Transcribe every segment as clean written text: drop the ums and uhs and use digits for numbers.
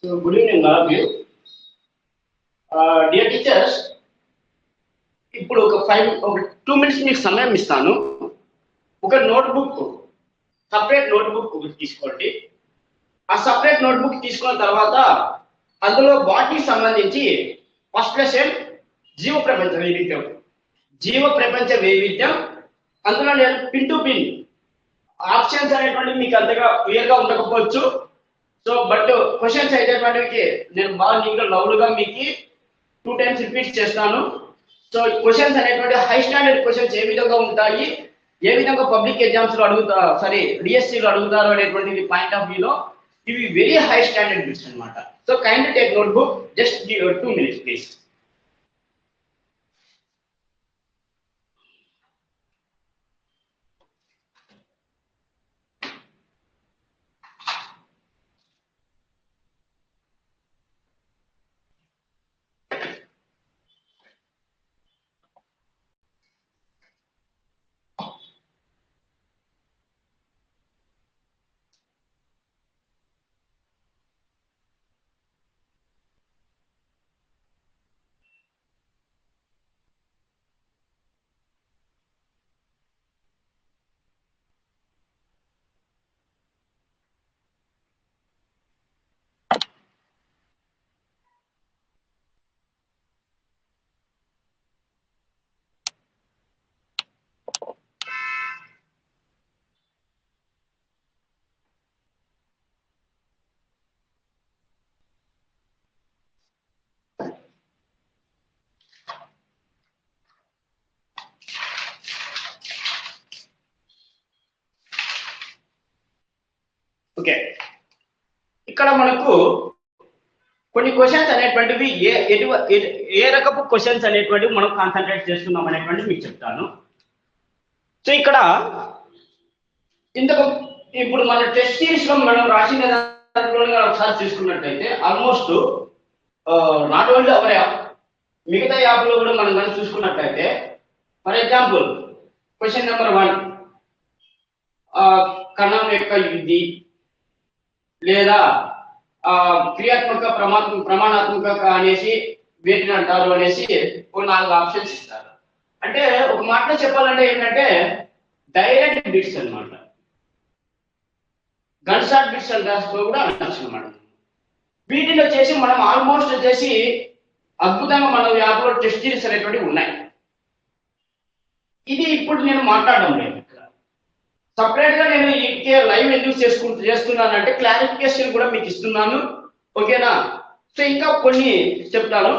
So, good evening, all of you. Dear teachers, ఇప్పుడు ఒక 2 minutes మీకు సమయం ఇస్తాను. ఒక నోట్బుక్, సపరేట్ నోట్బుక్ తీసుకోండి. ఆ సపరేట్ నోట్బుక్ తీసుకున్న తర్వాత అందులో బాడీకి సంబంధించి ఫస్ట్ లెసన్ జీవ ప్రపంచ వైవిధ్యం. అందులో నేను పిన్ టు పిన్ ఆప్షన్స్ అనేటువంటివి మీకు అంతగా క్లియర్గా ఉండకపోవచ్చు. సో బట్ క్వశ్చన్స్ అయినటువంటివి నేను బాగా నీట్గా లౌడ్గా మీకు 2 times రిపీట్ చేస్తాను. సో క్వశ్చన్స్ అనేటువంటి హై స్టాండర్డ్ క్వశ్చన్స్ ఏ విధంగా ఉంటాయి, ఏ విధంగా పబ్లిక్ ఎగ్జామ్స్ లో డిఎస్సీలో అడుగుతారు అనేటువంటి పాయింట్ ఆఫ్ వ్యూలో ఇవి వెరీ హై స్టాండర్డ్ బిట్స్ అనమాట. So kindly take notebook, just 2 minutes please. Okay, ఇక్కడ మనకు కొన్ని క్వశ్చన్స్ అనేటువంటివి ఏ రకపు క్వశ్చన్స్ అనేటువంటివి మనం కాన్సన్ట్రేట్ చేస్తున్నాం అనేటువంటివి మీకు చెప్తాను. సో ఇక్కడ ఇప్పుడు మన టెస్ట్ సిరీస్ లో మనం రాసిన దాంట్లో ఒకసారి చూసుకున్నట్టయితే almost not only our app, మిగతా యాప్లో కూడా మనం కానీ చూసుకున్నట్టయితే ఫర్ ఎగ్జాంపుల్ క్వశ్చన్ నెంబర్ 1 కణం యొక్క వృద్ధి లేదా క్రియాత్మక ప్రమాణాత్మక అనేసి వేటిని అంటారు అనేసి 4 ఆప్షన్స్ ఇస్తారు. అంటే ఒక మాటలో చెప్పాలంటే ఏంటంటే డైరెక్ట్ బిట్స్ అనమాట, గన్ షాట్ బిట్స్ అంటారు కూడా అనొచ్చు అనమాట. వీటిలో వచ్చేసి మనం ఆల్మోస్ట్ వచ్చేసి అద్భుతంగా మన యాప్లో టెస్ట్ సిరీస్ అనేటువంటివి ఉన్నాయి. ఇది ఇప్పుడు నేను మాట్లాడడం లేదు, సపరేట్ గా నేను ఈ లైవ్ ఎందుకు చేస్తున్నానంటే క్లారిఫికేషన్ కూడా మీకు ఇస్తున్నాను, ఓకేనా. సో ఇంకా కొన్ని చెప్తాను.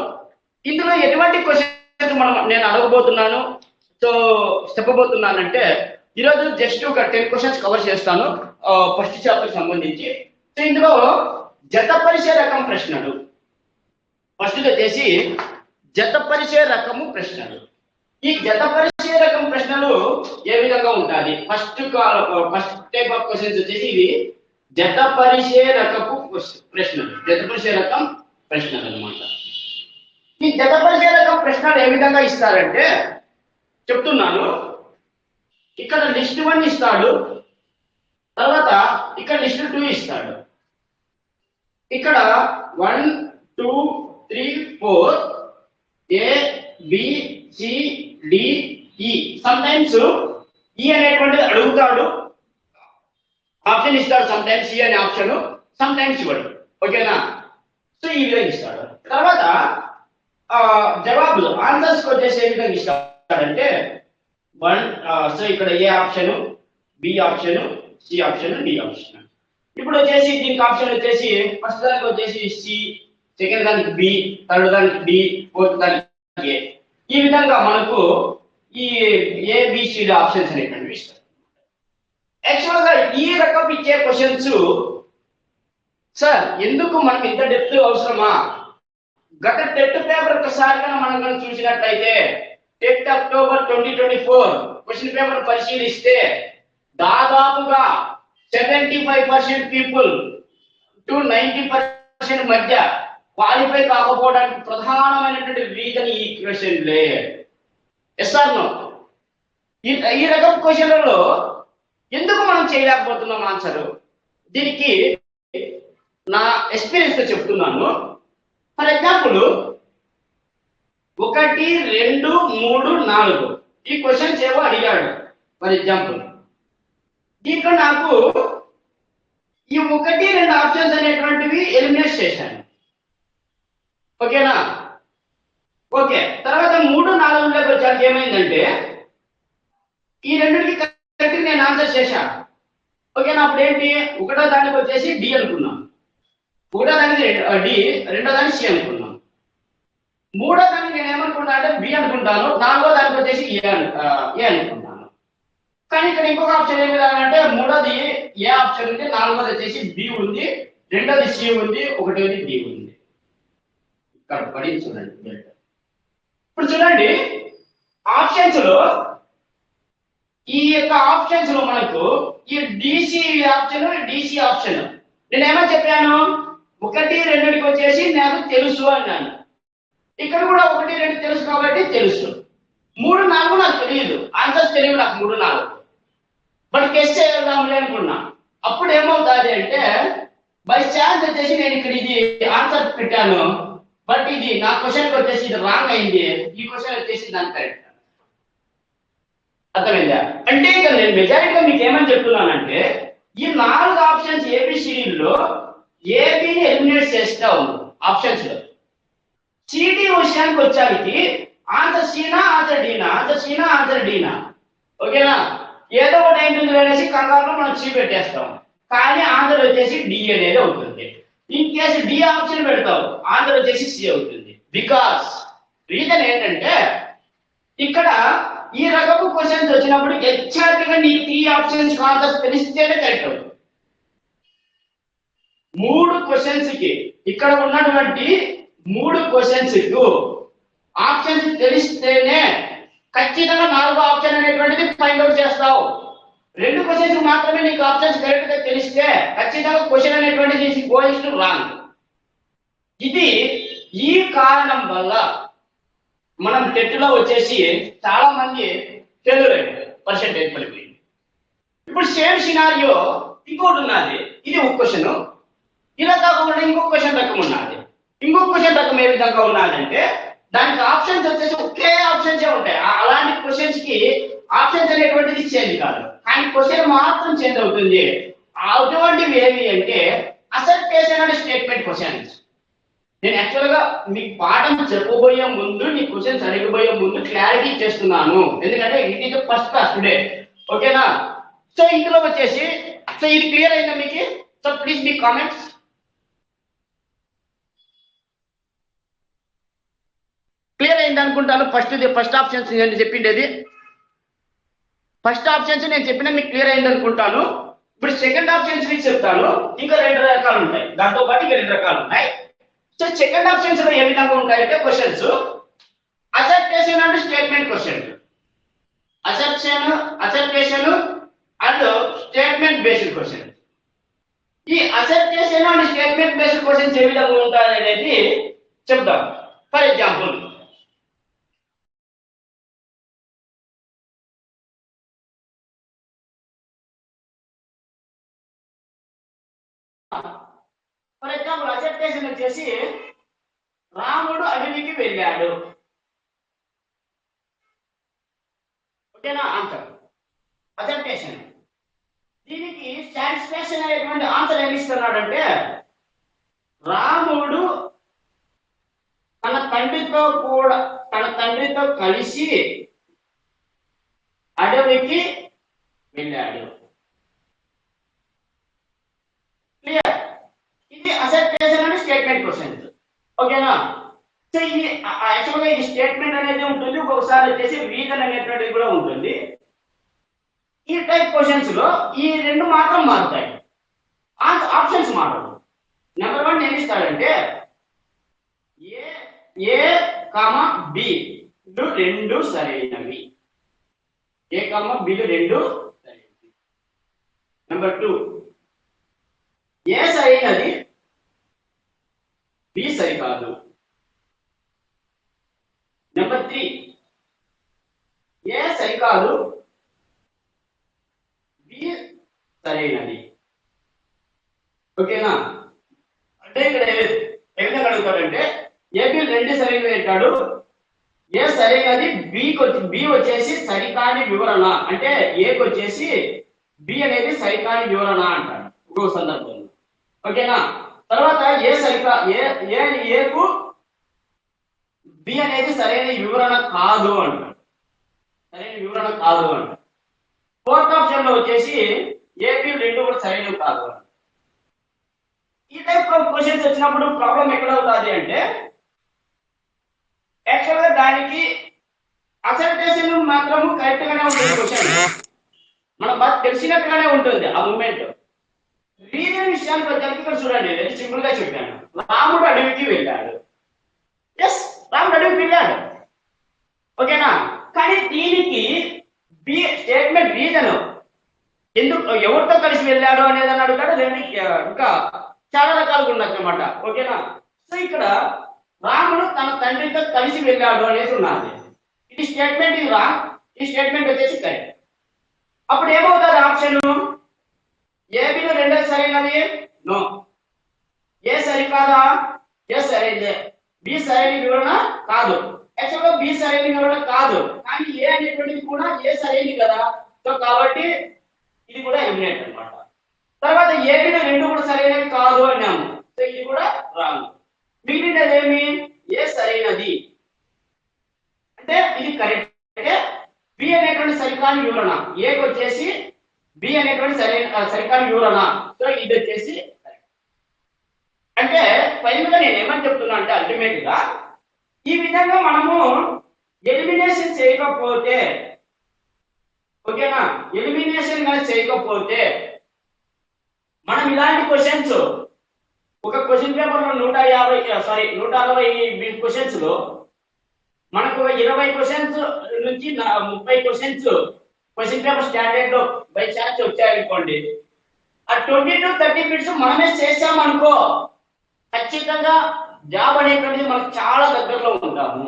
ఇందులో ఎటువంటి క్వశ్చన్స్ నేను అడగబోతున్నాను, సో చెప్పబోతున్నానంటే ఈరోజు జస్ట్ ఒక 10 క్వశ్చన్స్ కవర్ చేస్తాను ఫస్ట్ చాప్టర్ సంబంధించి. సో ఇందులో జతపరిచే రకం ప్రశ్నలు, ఫస్ట్ వచ్చేసి జతపరిచే రకము ప్రశ్నలు. ఈ జతపరిచే రకం ప్రశ్నలు ఏ విధంగా ఉంటాయి? ఫస్ట్ టైప్ ఆఫ్ క్వశ్చన్స్ వచ్చేసి ఇవి జతపరిచే రకపు ప్రశ్నలు, జతపరిచే రకం ప్రశ్నలు అనమాట. ఈ జతపరిచే రకం ప్రశ్నలు ఏ విధంగా ఇస్తారంటే చెప్తున్నాను. ఇక్కడ లిస్ట్ 1 ఇస్తాడు, తర్వాత ఇక్కడ లిస్ట్ 2 ఇస్తాడు. ఇక్కడ 1 2 3 4 ABCDE. సమ్ టైమ్స్ ఈ అనేటువంటిది అడుగుతాడు, ఆప్షన్ ఇస్తాడు. సమ్ టైమ్స్ ఈ అనే ఆప్షన్, సమ్ టైమ్స్ ఇవ్వడు, ఓకేనా. సో ఈ విధంగా ఇస్తాడు. తర్వాత జవాబులు ఆన్సర్స్ వచ్చేసి ఏ విధంగా ఇస్తాడంటే 1 సో ఇక్కడ A option, B option, C option, D option. ఇప్పుడు వచ్చేసి దీనికి ఆప్షన్ వచ్చేసి ఫస్ట్ దానికి వచ్చేసి సి, సెకండ్ దానికి బి, థర్డ్ దానికి డి, ఫోర్త్ దానికి ఏ. ఈ విధంగా మనకు ఈ ఏబిసిడి ఆప్షన్స్ అనేటువంటివి ఇస్తారు. యాక్చువల్ గా ఈ రకం ఇచ్చే క్వశ్చన్స్ సార్ ఎందుకు మనకి ఇంత డెప్త్ అవసరమా? గత టెట్ పేపర్ ఒకసారి మనం కనుక చూసినట్లయితే టెట్ అక్టోబర్ 2024 క్వశ్చన్ పేపర్ పరిశీలిస్తే దాదాపుగా 75% పీపుల్ టు 90% మధ్య క్వాలిఫై కాకపోవడానికి ప్రధానమైనటువంటి రీజన్ ఈ క్వశ్చన్లే. Yes are no? ఈ రకం క్వశ్చన్లలో ఎందుకు మనం చేయలేకపోతున్నాం ఆన్సర్? దీనికి నా ఎక్స్పీరియన్స్ తో చెప్తున్నాను. ఫర్ ఎగ్జాంపుల్ 1, 2, 3, 4 ఈ క్వశ్చన్స్ ఏవో అడిగాడు. ఫర్ ఎగ్జాంపుల్ దీంట్లో నాకు ఈ 1, 2 ఆప్షన్స్ అనేటువంటివి ఎలిమినేట్ చేశాను. ఓకేనా? ఓకే, తర్వాత 3, 4 వచ్చాక ఏమైందంటే ఈ రెండుకి కరెక్ట్ నేను ఆన్సర్ చేశాను. ఓకేనా? అప్పుడు ఏంటి, ఒకటో దానికి వచ్చేసి డి అనుకున్నాం, ఒకటో దానికి డి, రెండో దానికి సి అనుకున్నాం, మూడో దానికి నేను ఏమనుకున్నా అంటే బి అనుకుంటాను, నాలుగో దానికి వచ్చేసి ఏ అనుకుంటాను. కానీ ఇక్కడ ఇంకొక ఆప్షన్ ఏమి అంటే మూడోది ఏ ఆప్షన్ ఉంది, నాలుగోది వచ్చేసి బి ఉంది, రెండోది సి ఉంది, ఒకటోది డి ఉంది. ఇక్కడ పడి చూడండి. ఇప్పుడు చూడండి ఆప్షన్స్ లో, ఈ యొక్క ఆప్షన్స్ లో మనకు ఈ డిసి ఆప్షన్, డిసి ఆప్షన్ నేను ఏమని చెప్పాను, 1, 2కి వచ్చేసి నాకు తెలుసు అన్నాను. ఇక్కడ కూడా 1, 2 తెలుసు కాబట్టి తెలుసు. 3, 4 నాకు తెలియదు, ఆన్సర్స్ తెలియదు నాకు 3, 4. బట్ గెస్ చేయగలుగుతాంలే అనుకున్నా. అప్పుడు ఏమవుతుంది అంటే బై ఛాన్స్ వచ్చేసి నేను ఇక్కడ ఇది ఆన్సర్ పెట్టాను, బట్ ఇది నా క్వశ్చన్కి వచ్చేసి ఇది రాంగ్ అయింది, ఈ క్వశ్చన్ వచ్చేసి దాని కరెక్ట్. అర్థమైందా? అంటే ఇక నేను మెజారిటీగా మీకు ఏమని చెప్తున్నానంటే ఈ 4 ఆప్షన్స్ ఏబిసిడిలో ఏబిని ఎలిమినేట్ చేస్తావు ఆప్షన్స్ లో. సిడి విషయానికి వచ్చానికి ఆన్సర్ సీనా ఆన్సర్ డీనా, ఆన్సర్ సీనా ఆన్సర్ డీనా. ఓకేనా? ఏదో ఒకటి ఏంటుంది అనేసి కంగారులో మనం సి పెట్టేస్తాం, కానీ ఆన్సర్ వచ్చేసి డి అనేది అవుతుంది. ఇన్ కేసు డి ఆప్షన్ పెడతావు, ఆన్సర్ వచ్చేసి సి అవుతుంది. బికాస్ రీజన్ ఏంటంటే ఇక్కడ ఈ రకపు క్వశ్చన్స్ వచ్చినప్పుడు ఎగ్జాక్ట్ గా నీ 3 ఆప్షన్స్ ఆన్సర్స్ తెలిస్తేనే కరెక్ట్ అవుతుంది. 3 క్వశ్చన్స్ కి ఇక్కడ ఉన్నటువంటి 3 క్వశ్చన్స్ కు ఆప్షన్స్ తెలిస్తేనే ఖచ్చితంగా 4వ ఆప్షన్ అనేటువంటిది ఫైండ్ అవుట్ చేస్తావు. 2 క్వశ్చన్స్ మాత్రమే నీకు ఆప్షన్స్ కరెక్ట్ గా తెలిస్తే ఖచ్చితంగా క్వశ్చన్ అనేటువంటిది గోయింగ్ టు రాంగ్. ఇది ఈ కారణం వల్ల మనం టెట్లో వచ్చేసి చాలా మంది ఫెయిల్యూర్ అయ్యారు, పర్సెంటేజ్ పడిపోయింది. ఇప్పుడు సేమ్ సినారియో ఇంకోటి ఉన్నది, ఇది ఒక క్వశ్చన్, ఇలా కాకుండా ఇంకొక క్వశ్చన్ రకం ఉన్నది. ఇంకొక క్వశ్చన్ రకం ఏ విధంగా ఉన్నదంటే దానికి ఆప్షన్స్ వచ్చేసి ఒకే ఆప్షన్స్ ఉంటాయి. అలాంటి క్వశ్చన్స్ కి ఆప్షన్స్ అనేటువంటిది చేంజ్ కాదు, కానీ క్వశ్చన్ మాత్రం చేంజ్ అవుతుంది. అటువంటివి ఏమి అంటే అసర్టేషన్ అండ్ స్టేట్మెంట్ క్వశ్చన్స్. నేను యాక్చువల్ గా మీకు పాఠం చెప్పబోయే ముందు, మీ క్వశ్చన్స్ అడగబోయే ముందు క్లారిటీ చేస్తున్నాను, ఎందుకంటే it is first class today. ఓకేనా? సో ఇందులో వచ్చేసి సో ఇది క్లియర్ అయిందా మీకు? So please me comments. Clear అయింది అనుకుంటాను. ఫస్ట్ ఆప్షన్స్ నేను చెప్పిండేది, ఫస్ట్ ఆప్షన్స్ నేను చెప్పిన మీకు క్లియర్ అయింది అనుకుంటాను. ఇప్పుడు సెకండ్ ఆప్షన్స్ మీకు చెప్తాను. ఇంకా 2 రకాలు ఉంటాయి, దాంతో పాటు ఇంకా 2 రకాలు ఉన్నాయి. సో సెకండ్ ఆప్షన్స్ లో ఏ విధంగా ఉంటాయంటే questions assertion and statement question, assertion and statement based question. ఈ assertion and statement based questions ఏ విధంగా ఉంటాయి అనేది చెప్తాం. ఫర్ ఎగ్జాంపుల్ అసర్టేషన్ వచ్చేసి రాముడు అడవికి వెళ్ళాడు. ఓకేనా? ఆన్సర్ అసర్టేషన్. దీనికి సాటిస్ఫాక్షన్ అనేటువంటి ఆన్సర్ ఏమి ఇస్తున్నాడంటే రాముడు తన తండ్రితో కలిసి అడవికి వెళ్ళాడు. క్లియర్? ఇది అసర్టేషన్ అండ్ స్టేట్మెంట్ క్వశ్చన్స్. ఓకేనా? సో ఇది యాక్చువల్గా ఇది స్టేట్మెంట్ అనేది ఉంటుంది, ఒకసారి వచ్చేసి రీజన్ అనేటువంటిది కూడా ఉంటుంది. ఈ టైప్ క్వశ్చన్స్ లో ఈ 2 మాత్రం మారుతాయి, ఆప్షన్స్ మారదు. నెంబర్ 1 ఏమి ఇస్తాడంటే ఏ కామా బి లు 2 సరైనవి, ఏ కామా బి లు 2 సరైనవి. నెంబర్ 2 ఏ సరైనది, బి సరికాదు. నెంబర్ 3 ఏ సరికాదు, బి సరైనది. ఓకేనా? రెండు సరైనవి అంటాడు. ఏ సరైనది, బి వచ్చేసి సరికాని వివరణ, అంటే ఏకి వచ్చేసి బి అనేది సరికాని వివరణ అంటాడు ఇంకో సందర్భంలో. ఓకేనా. తర్వాత ఏకు బి అనేది సరైన వివరణ కాదు అంటాడు. సరైన వివరణ కాదు అంటాడు. ఫోర్త్ ఆప్షన్ లో వచ్చేసి ఏపీ రెండు కూడా సరైనవి కాదు అంటాడు. ఈ టైప్ ఆఫ్ క్వశ్చన్స్ వచ్చినప్పుడు ప్రాబ్లం ఎక్కడ అవుతుంది అంటే, యాక్చువల్ గా దానికి అసర్టేషన్ మాత్రం కరెక్ట్ గానే ఉంటుంది. క్వశ్చన్ మనం బాగా తెలిసినట్టుగానే ఉంటుంది ఆ మూమెంట్. రీజన్ విషయానికి వచ్చేసరికి ఇక్కడ చూడండి, నేను సింపుల్ గా చెప్పాను. రాముడు అడవికి వెళ్ళాడు. ఎస్, రాముడు అడవికి వెళ్ళాడు. ఓకేనా. కానీ దీనికి బి స్టేట్మెంట్ రీజన్ ఎందుకు, ఎవరితో కలిసి వెళ్ళాడు అనేది అని అడుగుతాడు. లేని ఇంకా చాలా రకాలుగా ఉండొచ్చు అనమాట. ఓకేనా. సో ఇక్కడ రాముడు తన తండ్రితో కలిసి వెళ్ళాడు అనేది ఉన్నది. ఇది స్టేట్మెంట్, ఇది రాంగ్, ఈ స్టేట్మెంట్ వచ్చేసి కరెక్ట్. అప్పుడు ఏమవుతుంది ఆప్షన్? ఏబిలో రెండోది సరైనది, నో. ఏ సరికాదా? ఏ సరైనదే. బి సరైన వివరణ కాదు. యాక్చువల్గా బి సరైన వివరణ కాదు, కానీ ఏ అనేటువంటిది కూడా ఏ సరైనది కదా. సో కాబట్టి ఇది కూడా ఎలిమినేట్ అన్నమాట. తర్వాత ఏబిలో రెండు కూడా సరైనవి కాదు అన్నాము. సో ఇది కూడా రాంగ్. మిగిలినది ఏమి? ఏ సరైనది అంటే ఇది కరెక్ట్. అంటే బి అనేటువంటి సరికాని వివరణ, ఏకి వచ్చేసి బి అనేటువంటి సరికాని వివరణ. సో ఇది వచ్చేసి అంటే ఫైనల్ గా నేను ఏమని చెప్తున్నా అంటే, అల్టిమేట్ గా ఈ విధంగా మనము ఎలిమినేషన్ చేయకపోతే, ఓకేనా, ఎలిమినేషన్ కానీ చేయకపోతే మనం ఇలాంటి క్వశ్చన్స్ ఒక క్వశ్చన్ పేపర్ లో 160 క్వశ్చన్స్ లో మనకు 20 క్వశ్చన్స్ నుంచి 30 క్వశ్చన్స్ క్వశ్చన్ పేపర్ స్టాండర్డ్ లో బై ఛాన్స్ వచ్చాయనుకోండి, ఆ 20 to 30 మినిట్స్ మనమే చేసామనుకో, ఖచ్చితంగా జాబ్ అనేటువంటిది మనకు చాలా దగ్గరలో ఉంటాము.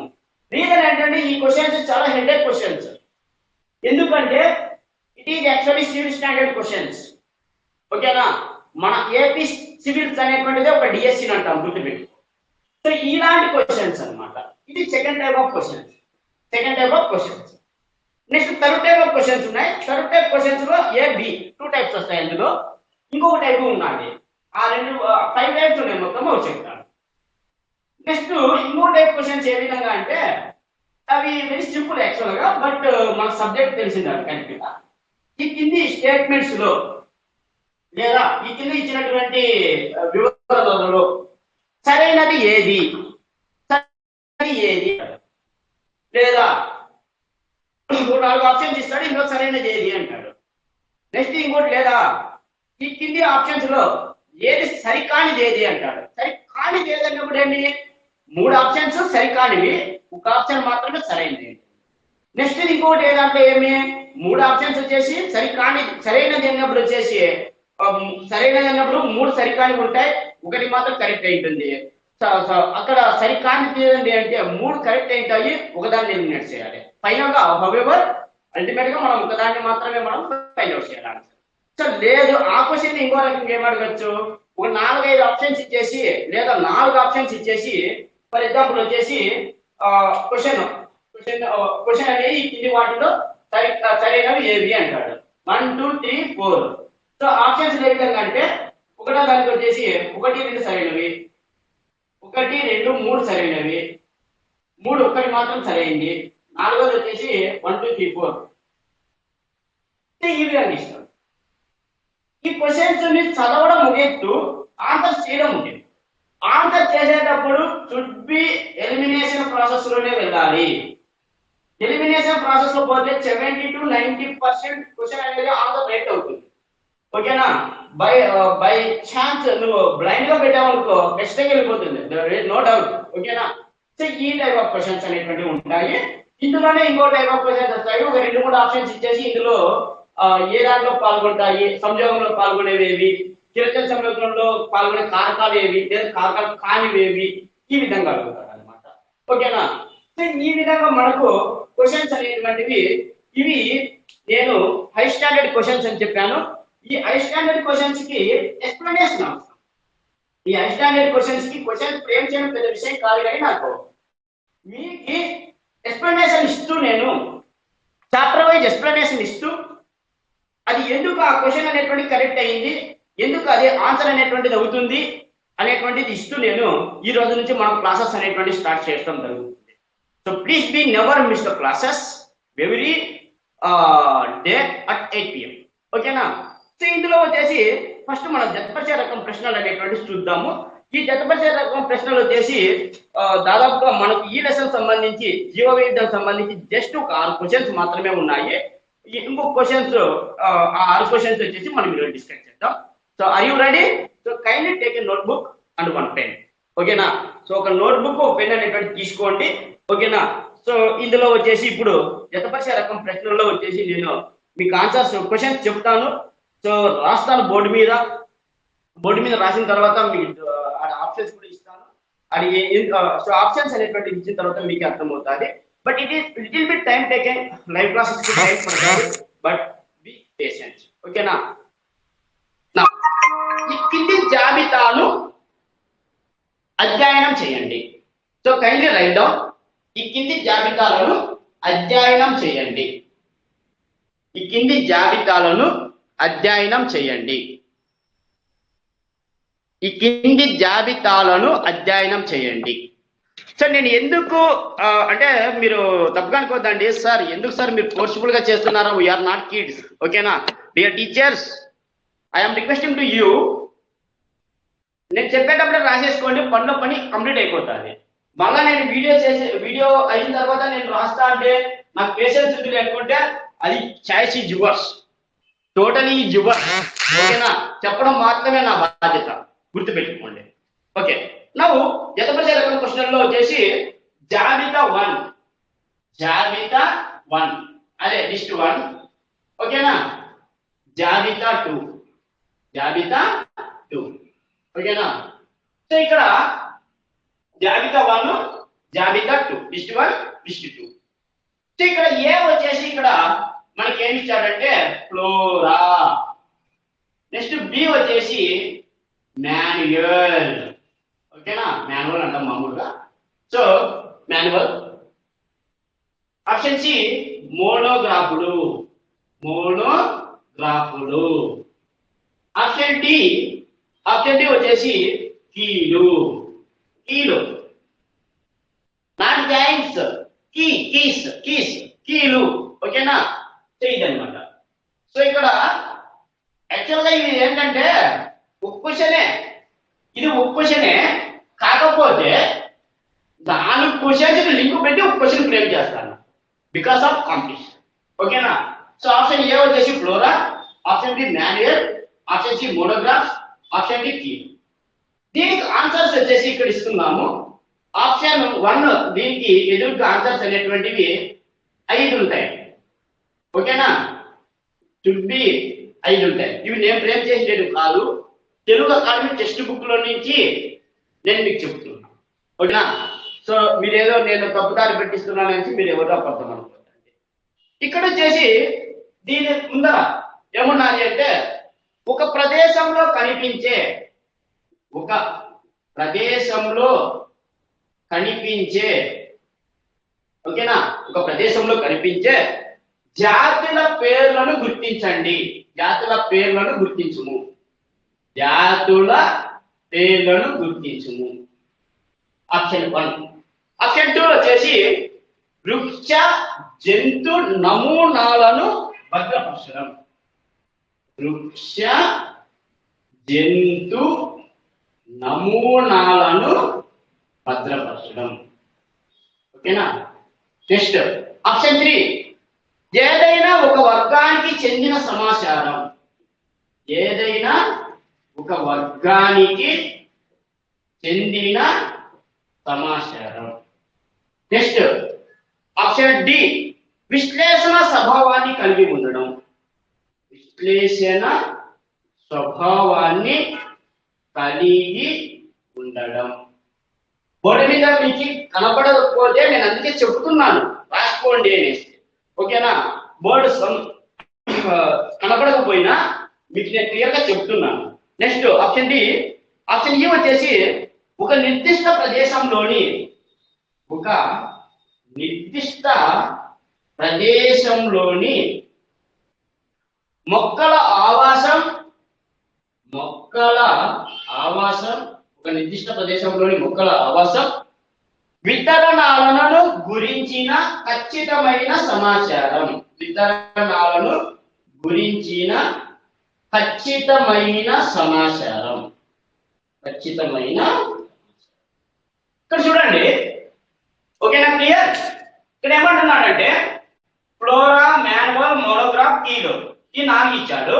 రీజన్ ఏంటంటే ఈ క్వశ్చన్స్ చాలా హెడేక్ క్వశ్చన్స్. ఎందుకంటే it is actually civil standard questions. ఓకేనా. మన ఏపీ సివిల్స్ అనేటువంటిది ఒక డిఎస్సి అంటాం, గుర్తుపెట్టి. సో ఇలాంటి క్వశ్చన్స్ అన్నమాట. ఇది second type of questions. Next third type of questions ఉన్నాయి. థర్డ్ టైప్ క్వశ్చన్స్ లో ఏబి 2 టైప్స్ వస్తాయి. అందులో ఇంకొక టైప్ ఉన్నది. ఆ 5 టైప్స్ ఉన్నాయి మొత్తం చెప్తాను. నెక్స్ట్ ఇంకో టైప్ క్వశ్చన్స్ ఏ విధంగా అంటే, అవి వెరీ సింపుల్ యాక్చువల్ గా, బట్ మన సబ్జెక్ట్ తెలిసింది కరెక్ట్ గా. ఈ కింది స్టేట్మెంట్స్ లో లేదా ఈ కింద ఇచ్చినటువంటి వివరణలో సరైనది ఏది, లేదా 4 ఆప్షన్స్ ఇస్తాడు, ఇంకో సరైనది ఏది అంటాడు. నెక్స్ట్ ఇంకోటి, లేదా ఈ కింది ఆప్షన్స్ లో ఏది సరికానిది ఏది అంటాడు. సరికానిది ఏది అన్నప్పుడు ఏంటి? 3 ఆప్షన్స్ సరికానివి, ఒక ఆప్షన్ మాత్రమే సరైనది. నెక్స్ట్ ఇంకోటి ఏదంటే ఏమి? 3 ఆప్షన్స్ వచ్చేసి సరైనది అన్నప్పుడు వచ్చేసి సరైనది అన్నప్పుడు 3 సరికానివి ఉంటాయి, ఒకటి మాత్రం కరెక్ట్ అయి ఉంటుంది. అక్కడ సరికానిది ఏంటి అంటే 3 కరెక్ట్ ఉంటాయి, ఒకదాన్ని ఎలిమినేట్ చేయాలి. ఫైనల్ గా హౌఎవర్ అల్టిమేట్ గా మనం ఒకదాన్ని మాత్రమే మనం ఫైండ్ అవుట్ చేయాలి. సో లేదు, ఆ క్వశ్చన్ ఇంకో రకంగా ఏమడగచ్చు, ఒక 4-5 ఆప్షన్స్ ఇచ్చేసి లేదా 4 ఆప్షన్స్ ఇచ్చేసి, ఫర్ ఎగ్జాంపుల్ వచ్చేసి క్వశ్చన్ అనేది ఈ కింది వాటిలో సరైనవి ఏవి అంటాడు. 1 2 3 4. సో ఆప్షన్స్ ఏ విధంగా అంటే, ఒకటో దానికి వచ్చేసి 1 2 సరైనవి, 1 2 3 సరైనవి, 3 1 మాత్రం సరైంది, 4వది వచ్చేసి 1 2 3 4. ఈ విధంగా ఇస్తాం. ఈ క్వశ్చన్స్ ని చదవడం ముగించు, ఆన్సర్ చేయడం ముగించు. ఆన్సర్ చేసేటప్పుడు షుడ్ బి ఎలిమినేషన్ ప్రాసెస్ లోనే వెళ్ళాలి. ఎలిమినేషన్ ప్రాసెస్ లో పోతే 70 to 90% క్వశ్చన్ అనేది ఆన్సర్ రైట్ అవుతుంది. ఓకేనా. బై ఛాన్స్ నువ్వు బ్లైండ్ గా పెట్టావనుకో ఖచ్చితంగా వెళ్ళిపోతుంది, నో డౌట్. ఓకేనా. సో ఈ టైప్ ఆఫ్ క్వశ్చన్స్ అనేటువంటివి ఉంటాయి. ఇందులోనే ఇంకో టైప్ ఆఫ్ క్వశ్చన్స్ వస్తాయి. ఒక 2-3 ఆప్షన్స్ ఇచ్చేసి ఇందులో ఏ దాంట్లో పాల్గొంటాయి, సంయోగంలో పాల్గొనేవేవి, కిరచన సంయోగంలో పాల్గొనే కారకాలు ఏవి, లేదా కారకాలు కానివేవి, ఈ విధంగా అడుగుతారు అనమాట. ఓకేనా. సో ఈ విధంగా మనకు క్వశ్చన్స్ అనేటువంటివి ఇవి నేను హై స్టాండర్డ్ క్వశ్చన్స్ అని చెప్పాను. ఈ హై స్టాండర్డ్ క్వశ్చన్స్ కి ఎక్స్ప్లెనేషన్ అవసరం. ఈ హై స్టాండర్డ్ క్వశ్చన్స్ కి క్వశ్చన్ ఫ్రేమ్ చేయడం పెద్ద విషయం కాదు, కానీ నాకు మీకు ఎక్స్ప్లెనేషన్ ఇస్తూ నేను చాప్టర్ వైజ్ ఎక్స్ప్లెనేషన్ ఇస్తూ అది ఎందుకు ఆ క్వశ్చన్ అనేటువంటి కరెక్ట్ అయ్యింది, ఎందుకు అదే ఆన్సర్ అనేటువంటిది అవుతుంది అనేటువంటిది ఇస్తూ నేను ఈ రోజు నుంచి మనం క్లాసెస్ అనేటువంటి స్టార్ట్ చేయడం జరుగుతుంది. So please be never miss the classes every day at 8 PM. ఓకేనా? సో ఇందులో వచ్చేసి ఫస్ట్ మనం జతపరిచే రకం ప్రశ్నలు అనేటువంటి చూద్దాము. ఈ జతపరిచే రకం ప్రశ్నలు వచ్చేసి దాదాపుగా మనకు ఈ లెసన్ సంబంధించి జీవ వైవిధ్యం సంబంధించి జస్ట్ ఒక 6 క్వశ్చన్స్ మాత్రమే ఉన్నాయి. ఇంకొక క్వశ్చన్స్ ఆ 6 క్వశ్చన్స్ వచ్చేసి మనం ఈరోజు డిస్కస్ చేద్దాం. So are you ready? So kindly take a notebook and 1 pen. ఓకేనా? సో ఒక నోట్బుక్ ఒక పెన్ అనేటువంటి తీసుకోండి. ఓకేనా? సో ఇందులో వచ్చేసి ఇప్పుడు జతపరిచే రకం ప్రశ్నల్లో వచ్చేసి నేను మీకు ఆన్సర్స్ క్వశ్చన్స్ చెప్తాను. సో రాస్తాను బోర్డు మీద రాసిన తర్వాత మీకు ఆప్షన్స్ కూడా ఇస్తాను. అది సో ఆప్షన్స్ అనేటువంటి ఇచ్చిన తర్వాత మీకు అర్థమవుతుంది. But it is little bit time taken, live classes కి టైం పడుతుంది, బట్ బి పేషెంట్. ఓకేనా? ఈ కింది జాబితాను అధ్యయనం చేయండి. So kindly right down. ఈ కింది జాబితాలను అధ్యయనం చేయండి. ఈ కింది జాబితాలను అధ్యయనం చేయండి. ఈ కింది జాబితాలను అధ్యయనం చేయండి. సో నేను ఎందుకు అంటే మీరు తప్పుగా అనుకోవద్దండి, సార్ ఎందుకు సార్ మీరు ఫోర్స్ఫుల్ గా చేస్తున్నారా? We're not kids. ఓకేనా? Dear teachers, I'm requesting to you, నేను చెప్పేటప్పుడు రాసేసుకోండి, పనిలో పని కంప్లీట్ అయిపోతుంది. మళ్ళా నేను వీడియో అయిన తర్వాత నేను రాస్తా అంటే నాకు పేషెన్స్ ఉంది అనుకుంటే అది choice is yours, totally is yours. ఓకేనా? చెప్పడం మాత్రమే నా బాధ్యత, గుర్తుపెట్టుకోండి. ఓకే, నవ్వు జతపరిచే రకం క్వశ్చన్లో వచ్చేసి జాబితా 1 అదే లిస్ట్ 1. ఓకేనా? జాబితా 2. ఓకేనా? సో ఇక్కడ జాబితా 1, జాబితా 2, లిస్ట్ 1, లిస్ట్ 2. సో ఇక్కడ ఏ వచ్చేసి ఇక్కడ మనకి ఏమి ఇచ్చాడంటే ఫ్లోరా. నెక్స్ట్ బి వచ్చేసి మాన్యువల్. ఓకేనా? మాన్యువల్ అంటాం మామూలుగా. So manual. ఆప్షన్ సి మోనోగ్రాఫులు. ఆప్షన్ డి వచ్చేసి కీలు. నాట్ జాయింట్స్, కీలు. ఓకేనా? సో ఇదన్నమాట. సో ఇక్కడ యాక్చువల్గా ఇది ఏంటంటే ఒక క్వశ్చనే, ఇది ఒక క్వశ్చనే, కాకపోతే 4 క్వశ్చన్స్ లింక్ పెట్టి ఒక క్వశ్చన్ ఫ్రేమ్ చేస్తాను బికాస్ ఆఫ్ కాంపిటీషన్. ఓకేనా? సో ఆప్షన్ ఏ వచ్చేసి flora, option B manual, option C monograph, option D key. దీనికి ఆన్సర్స్ వచ్చేసి ఇక్కడ ఇస్తున్నాము. ఆప్షన్ 1 దీనికి ఎదురుగా ఆన్సర్స్ అనేటువంటివి 5 ఉంటాయి. ఓకేనా? షుడ్ బి 5 ఉంటాయి. ఇవి నేను ఫ్రేమ్ చేసేది కాదు, తెలుగు అకాడమీ టెక్స్ట్ బుక్ లో నుంచి నేను మీకు చెప్తున్నాను. ఓకేనా? సో మీరేదో నేను తప్పుదారి పెట్టిస్తున్నాను అని మీరు ఎవరో అబద్ధం అనుకోండి. ఇక్కడ వచ్చేసి దీని ముందర ఏమున్నది అంటే ఒక ప్రదేశంలో కనిపించే ఓకేనా, ఒక ప్రదేశంలో కనిపించే జాతుల పేర్లను గుర్తించండి. జాతుల పేర్లను గుర్తించుము. ఆప్షన్ 1. ఆప్షన్ 2 వచ్చేసి వృక్ష జంతు నమూనాలను భద్రపరచడం. వృక్ష జంతు నమూనాలను భద్రపరచడం. ఓకేనా? Next option 3. ఏదైనా ఒక వర్గానికి చెందిన సమాచారం. ఏదైనా ఒక వర్గానికి చెందిన సమాచారం. Next option D. విశ్లేషణ స్వభావాన్ని కలిగి ఉండడం. విశ్లేషణ స్వభావాన్ని కలిగి ఉండడం. బోర్డు మీద మీకు కనపడకపోతే నేను అందుకే చెప్తున్నాను, రాసుకోండి అనేసి. ఓకేనా? బోర్డు కనపడకపోయినా మీకు నేను క్లియర్గా చెప్తున్నాను. Next option D. ఆప్షన్ ఈ వచ్చేసి ఒక నిర్దిష్ట ప్రదేశంలోని ఒక నిర్దిష్ట ప్రదేశంలోని మొక్కల ఆవాసం ఒక నిర్దిష్ట ప్రదేశంలోని మొక్కల ఆవాసం వితరణాలను గురించిన ఖచ్చితమైన సమాచారం ఇక్కడ చూడండి. ఓకేనా? క్లియర్? ఇక్కడ ఏమంటున్నాడంటే ఫ్లోరా, మాన్యువల్, మోనోగ్రాఫ్, కీలో ఈ 4 ఇచ్చాడు.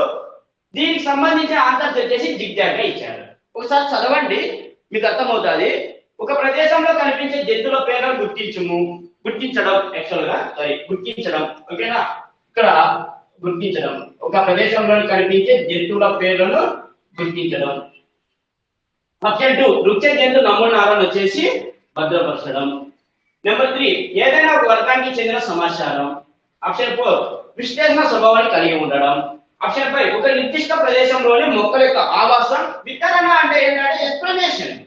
దీనికి సంబంధించిన ఆన్సర్స్ వచ్చేసి జిగ్జాగ్గా ఇచ్చాడు. ఒకసారి చదవండి, మీకు అర్థమవుతుంది. ఒక ప్రదేశంలో కనిపించే జంతువుల పేర్లను గుర్తించడం. ఓకేనా? ఇక్కడ గుర్తించడం, ఒక ప్రదేశంలో కనిపించే జంతువుల పేర్లను గుర్తించడం. ఆప్షన్ 2 వృక్ష జంతు నమూనాలను వచ్చేసి భద్రపరచడం. నెంబర్ 3 ఏదైనా ఒక వర్గానికి చెందిన సమాచారం. ఆప్షన్ 4 విశ్లేషణ స్వభావాన్ని కలిగి ఉండడం. ఆప్షన్ 5 ఒక నిర్దిష్ట ప్రదేశంలోని మొక్కల యొక్క ఆవాసం. వితరణ అంటే ఏంటంటే ఎక్స్ప్లెనేషన్,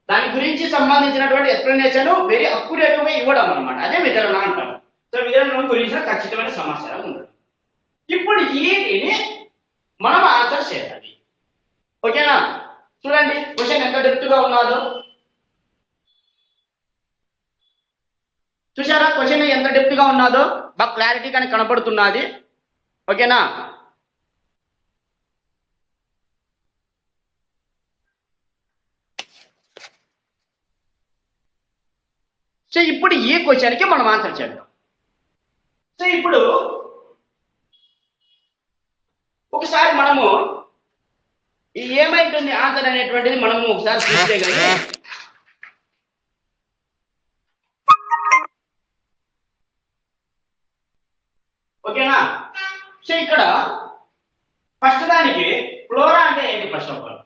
దాని గురించి సంబంధించినటువంటి ఎక్స్ప్లెనేషన్ వెరీ అక్యురేట్ గా ఇవ్వడం అన్నమాట. అదే వితరణ అంటారు. సో వితరణ గురించి ఖచ్చితమైన సమాచారం ఉండదు. ఇప్పుడు వీటిని మనం ఆన్సర్ చేయాలి. ఓకేనా? చూడండి క్వశ్చన్ ఎంత డెప్త్ గా ఉన్నదో. చూసారా క్వశ్చన్ ఎంత డెప్త్ గా ఉన్నదో? బాగా క్లారిటీగానే కనపడుతున్నది. ఓకేనా? సో ఇప్పుడు ఈ క్వశ్చన్కి మనం ఆన్సర్ చేద్దాం. సో ఇప్పుడు ఒకసారి మనము ఏమైతుంది ఆన్సర్ అనేటువంటిది మనము ఒకసారి చూస్తే కానీ ఓకేనా? సో ఇక్కడ ఫస్ట్ దానికి ఫ్లోరా అంటే ఏంటి? ఫస్ట్ ఆఫ్ ఆల్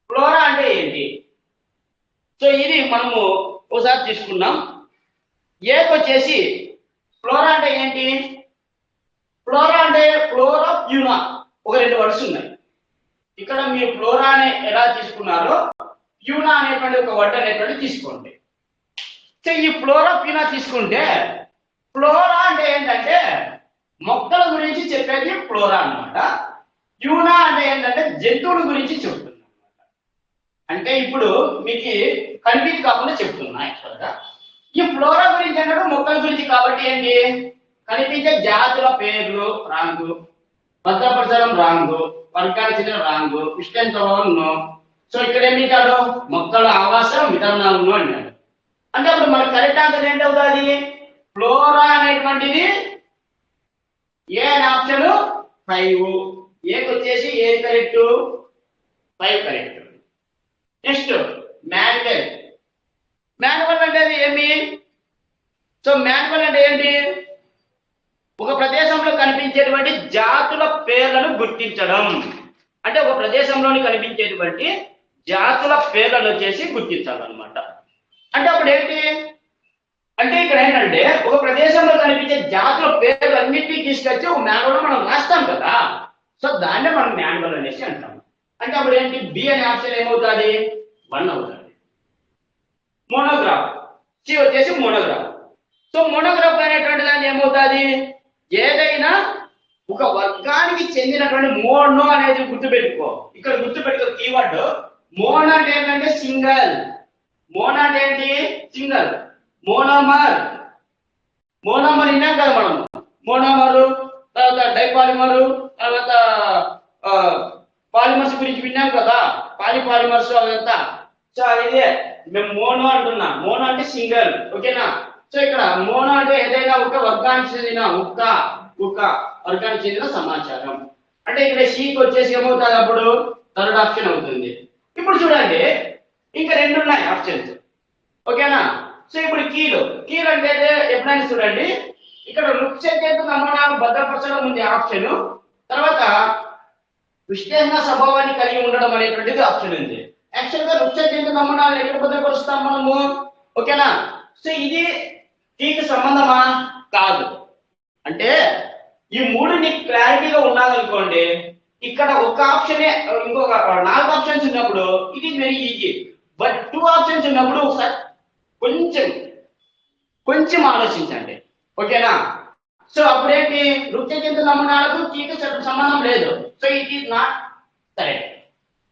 ఫ్లోరా అంటే ఏంటి? సో ఇది మనము ఒకసారి తీసుకున్నాం. ఏకొచ్చేసి ఫ్లోరా అంటే ఏంటి? ఫ్లోరా అంటే ఫ్లోరా, ఫ్యూనా, ఒక 2 వర్డ్స్ ఉన్నాయి. ఇక్కడ మీరు ఫ్లోరా అనే ఎలా తీసుకున్నారో ఫ్యూనా అనేటువంటి ఒక వర్డ్ అనేటువంటి తీసుకోండి. సో ఈ ఫ్లోరా, ఫ్యూనా తీసుకుంటే ఫ్లోరా అంటే ఏంటంటే మొక్కల గురించి చెప్పేది ఫ్లోరా అన్నమాట. ఫ్యూనా అంటే ఏంటంటే జంతువుల గురించి చెప్తుంది అన్నమాట. అంటే ఇప్పుడు మీకు కన్ఫ్యూజ్ కాకుండా చెప్తున్నా. యాక్చువల్గా ఈ ఫ్లోరా గురించి అంటే మొక్కల గురించి కాబట్టి ఏంటి? కనిపించే జాతుల పేర్లు రాంగు, భద్రపరచడం రాంగు, వర్గానికి చెందిన రాంగు, క్రిస్టియన్ నో. సో ఇక్కడ ఏమి ఇచ్చాడు? మొక్కల ఆవాసం, వితరణాలను అన్నాడు. అంటే అప్పుడు మనకు కరెక్ట్ ఆన్సర్ ఏంటవుతుంది? ఫ్లోరా అనేటువంటిది ఏ అని ఆప్షన్ 5. ఏకి వచ్చేసి ఏది correct? 5 correct. Next manual. Manual అంటే ఏమి? సో మాన్యువల్ అంటే ఏంటి? ఒక ప్రదేశంలో కనిపించేటువంటి జాతుల పేర్లను గుర్తించడం. అంటే ఒక ప్రదేశంలోని కనిపించేటువంటి జాతుల పేర్లను వచ్చేసి గుర్తించాలన్నమాట. అంటే అప్పుడు ఏంటి అంటే ఇక్కడ ఏంటంటే ఒక ప్రదేశంలో కనిపించే జాతుల పేర్లు అన్నింటినీ తీసుకొచ్చి ఒక మాన్యువల్ మనం రాస్తాం కదా. సో దాన్నే మనం మాన్యువల్ అనేసి అంటాం. అంటే అప్పుడు ఏంటి? బి అనే ఆప్షన్ ఏమవుతుంది? 1 అవుతుంది. మోనోగ్రాఫ్, సి వచ్చేసి మోనోగ్రాఫ్. సో మోనోగ్రాఫ్ అనేటువంటి దాన్ని ఏమవుతుంది? ఏదైనా ఒక వర్గానికి చెందినటువంటి మోనో అనేది గుర్తుపెట్టుకో. ఇక్కడ గుర్తుపెట్టుకో కీవర్డ్ మోనో అంటే ఏంటంటే సింగల్. మోనో అంటే ఏంటి? సింగల్. మోనోమర్ విన్నాం కదా మనం. మోనోమరు, తర్వాత డైపాలిమరు, తర్వాత పాలిమర్స్ గురించి విన్నాం కదా. పాలిమర్స్ అదంతా. సో ఇదే మేము మోనో అంటున్నా. మోనో అంటే సింగల్. ఓకేనా? సో ఇక్కడ మోనో అంటే ఏదైనా ఒక వర్గానికి చెందిన ఒక వర్గానికి చెందిన సమాచారం. అంటే ఇక్కడ షీకి వచ్చేసి ఏమవుతుంది? అప్పుడు 3rd ఆప్షన్ అవుతుంది. ఇప్పుడు చూడండి ఇంకా 2 ఉన్నాయి ఆప్షన్స్. ఓకేనా? సో ఇప్పుడు కీలు అంటే ఎప్పుడైనా చూడండి ఇక్కడ వృక్ష జంతు నమూనాలు భద్రపరచడం ఉంది ఆప్షన్. తర్వాత విశ్లేషణ స్వభావాన్ని కలిగి ఉండడం అనేటువంటిది ఆప్షన్ ఉంది. యాక్చువల్ గా వృక్ష జంతు నమూనాలు ఎక్కడ భద్రపరుస్తాం మనము? ఓకేనా? సో ఇది కీకి సంబంధమా? కాదు. అంటే ఈ 3 నీకు క్లారిటీగా ఉన్నదనుకోండి, ఇక్కడ ఒక ఆప్షనే ఇంకొక 4 ఆప్షన్స్ ఉన్నప్పుడు ఇది వెరీ ఈజీ. బట్ 2 ఆప్షన్స్ ఉన్నప్పుడు ఒకసారి కొంచెం కొంచెం ఆలోచించండి, ఓకేనా. సో అప్పుడేంటి నృత్య జంతు నమూనాలకు కీకి సంబంధం లేదు. So it is not correct.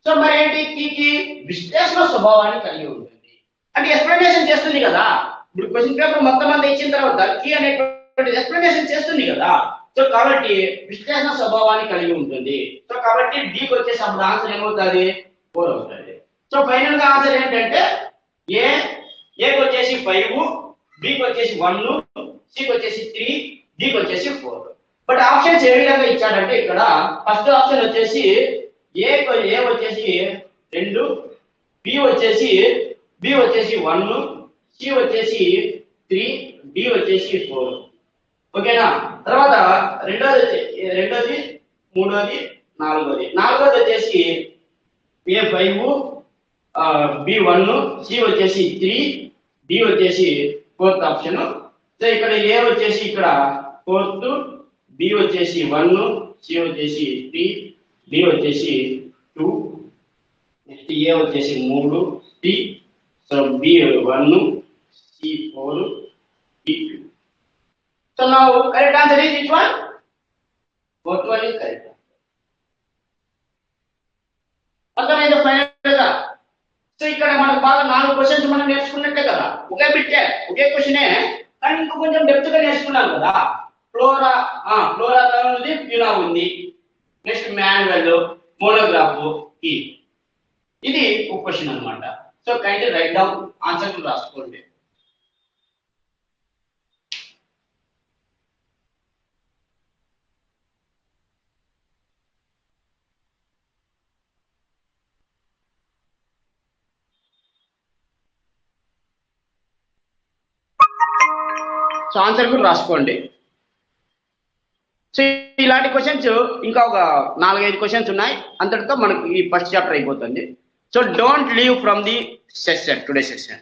So మరి ఏంటి, కీకి విశ్లేషణ స్వభావాన్ని కలిగి ఉంటుంది అంటే ఎక్స్ప్లెనేషన్ చేస్తుంది కదా. ఇప్పుడు క్వశ్చన్ పేపర్ మొత్తం అంతా ఇచ్చిన తర్వాత కీ అనేటువంటి ఎక్స్ప్లెనేషన్ చేస్తుంది కదా. సో కాబట్టి విశ్లేషణ స్వభావాన్ని కలిగి ఉంటుంది. సో కాబట్టి డీకి వచ్చేసి అప్పుడు ఆన్సర్ ఏమవుతుంది, 4 అవుతుంది. సో ఫైనల్ గా ఆన్సర్ ఏంటంటే ఏకి వచ్చేసి 5, బికి వచ్చేసి 1, సికి వచ్చేసి 3, డికి వచ్చేసి 4. బట్ ఆప్షన్స్ ఏ విధంగా ఇచ్చాడంటే ఇక్కడ ఫస్ట్ ఆప్షన్ వచ్చేసి ఏ వచ్చేసి 2, బి వచ్చేసి 1, సి వచ్చేసి 3, డి వచ్చేసి 4, ఓకేనా. తర్వాత రెండోది మూడోది నాలుగోది వచ్చేసి ఏ 5, బి 1, సి వచ్చేసి 3, డి వచ్చేసి 4th ఆప్షన్. సో ఇక్కడ ఏ వచ్చేసి ఇక్కడ 4th, బి వచ్చేసి 1, సి వచ్చేసి 3, డి వచ్చేసి 2, నెక్స్ట్ ఏ వచ్చేసి 3, D. So B 1, C 4, D 2. So now correct answer is which one? 4th one is correct. అర్థమైంది ఫైనల్ గా. సో ఇక్కడ మనకు బాగా 4 క్వశ్చన్స్ మనం నేర్చుకున్నట్టే కదా. ఒకే బిట్టే ఒకే క్వశ్చనే కానీ ఇంకా కొంచెం డెప్త్ గా నేర్చుకున్నాం కదా. ఫ్లోరా ఉంది, ప్యూనా ఉంది, నెక్స్ట్ మాన్యువల్, మోనోగ్రాఫ్, ఇది ఒక క్వశ్చన్ అన్నమాట. So kindly right down answer రాసుకోండి. సో ఆన్సర్ కూడా రాసుకోండి. సో ఇలాంటి క్వశ్చన్స్ ఇంకా ఒక 4-5 క్వశ్చన్స్ ఉన్నాయి, అంతటితో మనకు ఈ ఫస్ట్ చాప్టర్ అయిపోతుంది. So don't leave from the session, today session.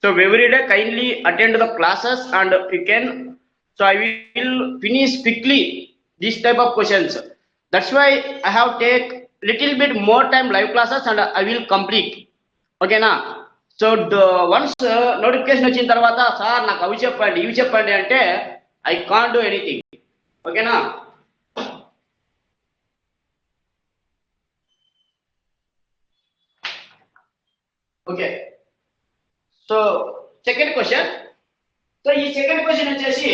So every day kindly attend the classes and you can. So I will finish quickly this type of questions. That's why I have take little bit more time live classes and I will complete, ఓకేనా. So once notification వచ్చిన తర్వాత sir నాకు అవి చెప్పండి ఇవి చెప్పండి అంటే I can't do anything, ఓకేనా. Okay. So second question. So ఈ సెకండ్ క్వశ్చన్ వచ్చేసి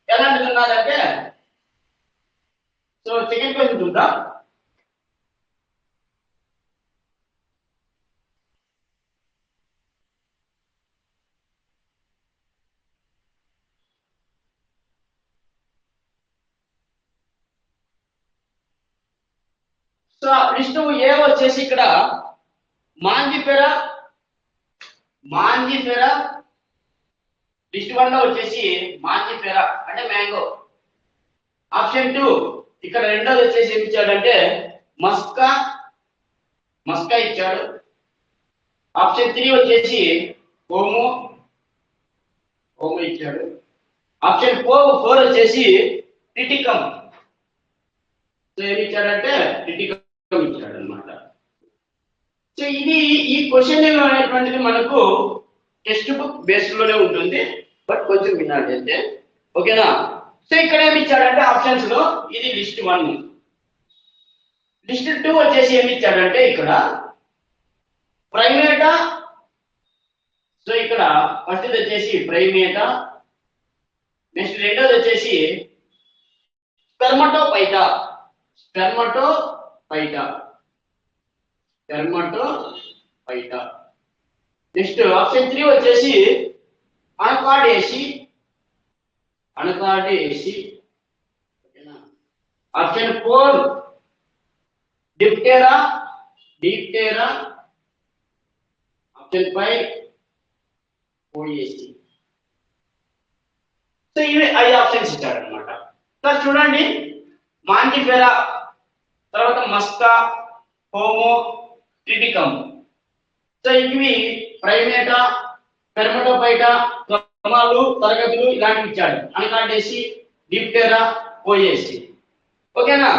ఎలాంటిది ఉన్నదంటే, సో సెకండ్ క్వశ్చన్ చూద్దాం. సో లిస్ట్ ఏ వచ్చేసి ఇక్కడ మాంజిఫెరా లిస్ట్ 1 లో వచ్చేసి మాంజిఫెరా అంటే మ్యాంగో. ఆప్షన్ 2 ఇక్కడ రెండోది వచ్చేసి ఏమి ఇచ్చాడంటే మస్కా ఇచ్చాడు. ఆప్షన్ 3 వచ్చేసి హోమో ఇచ్చాడు. ఆప్షన్ 4 వచ్చేసి క్రిటికమ్. సో ఏమి ఇచ్చాడంటే క్రిటికమ్ ఇచ్చాడు అనమాట. సో ఇది ఈ క్వశ్చన్ అనేటువంటిది మనకు టెక్స్ట్ బుక్ బేస్డ్ లోనే ఉంటుంది, బట్ కొంచెం వినాలి అంతే, ఓకేనా. సో ఇక్కడ ఏమి ఇచ్చాడంటే ఆప్షన్స్ లో ఇది లిస్ట్ 1. లిస్ట్ 2 వచ్చేసి ఏమి ఇచ్చాడంటే ఇక్కడ ప్రైమేటా. సో ఇక్కడ ఫస్ట్ వచ్చేసి ప్రైమేటా, నెక్స్ట్ రెండోది వచ్చేసి స్పెర్మటోఫైటా. నెక్స్ట్ ఆప్షన్ 3 వచ్చేసి అనకాడేసి. Option 4 Diptera. ఆప్షన్ 5 ఓఏసి. సో ఇవి 5 ఆప్షన్స్ ఇచ్చాడు అనమాట. సో చూడండి, మాంజిఫెరా, తర్వాత మస్కా, హోమో, క్రిటికమ్. సో ఇవి ప్రైమేటా, స్పెర్మటోఫైటా, క్రమాలు, తరగతులు ఇలాంటివి ఇచ్చాడు. అనకాడేసి, డిప్టెరా, ఓఏసి, ఓకేనా.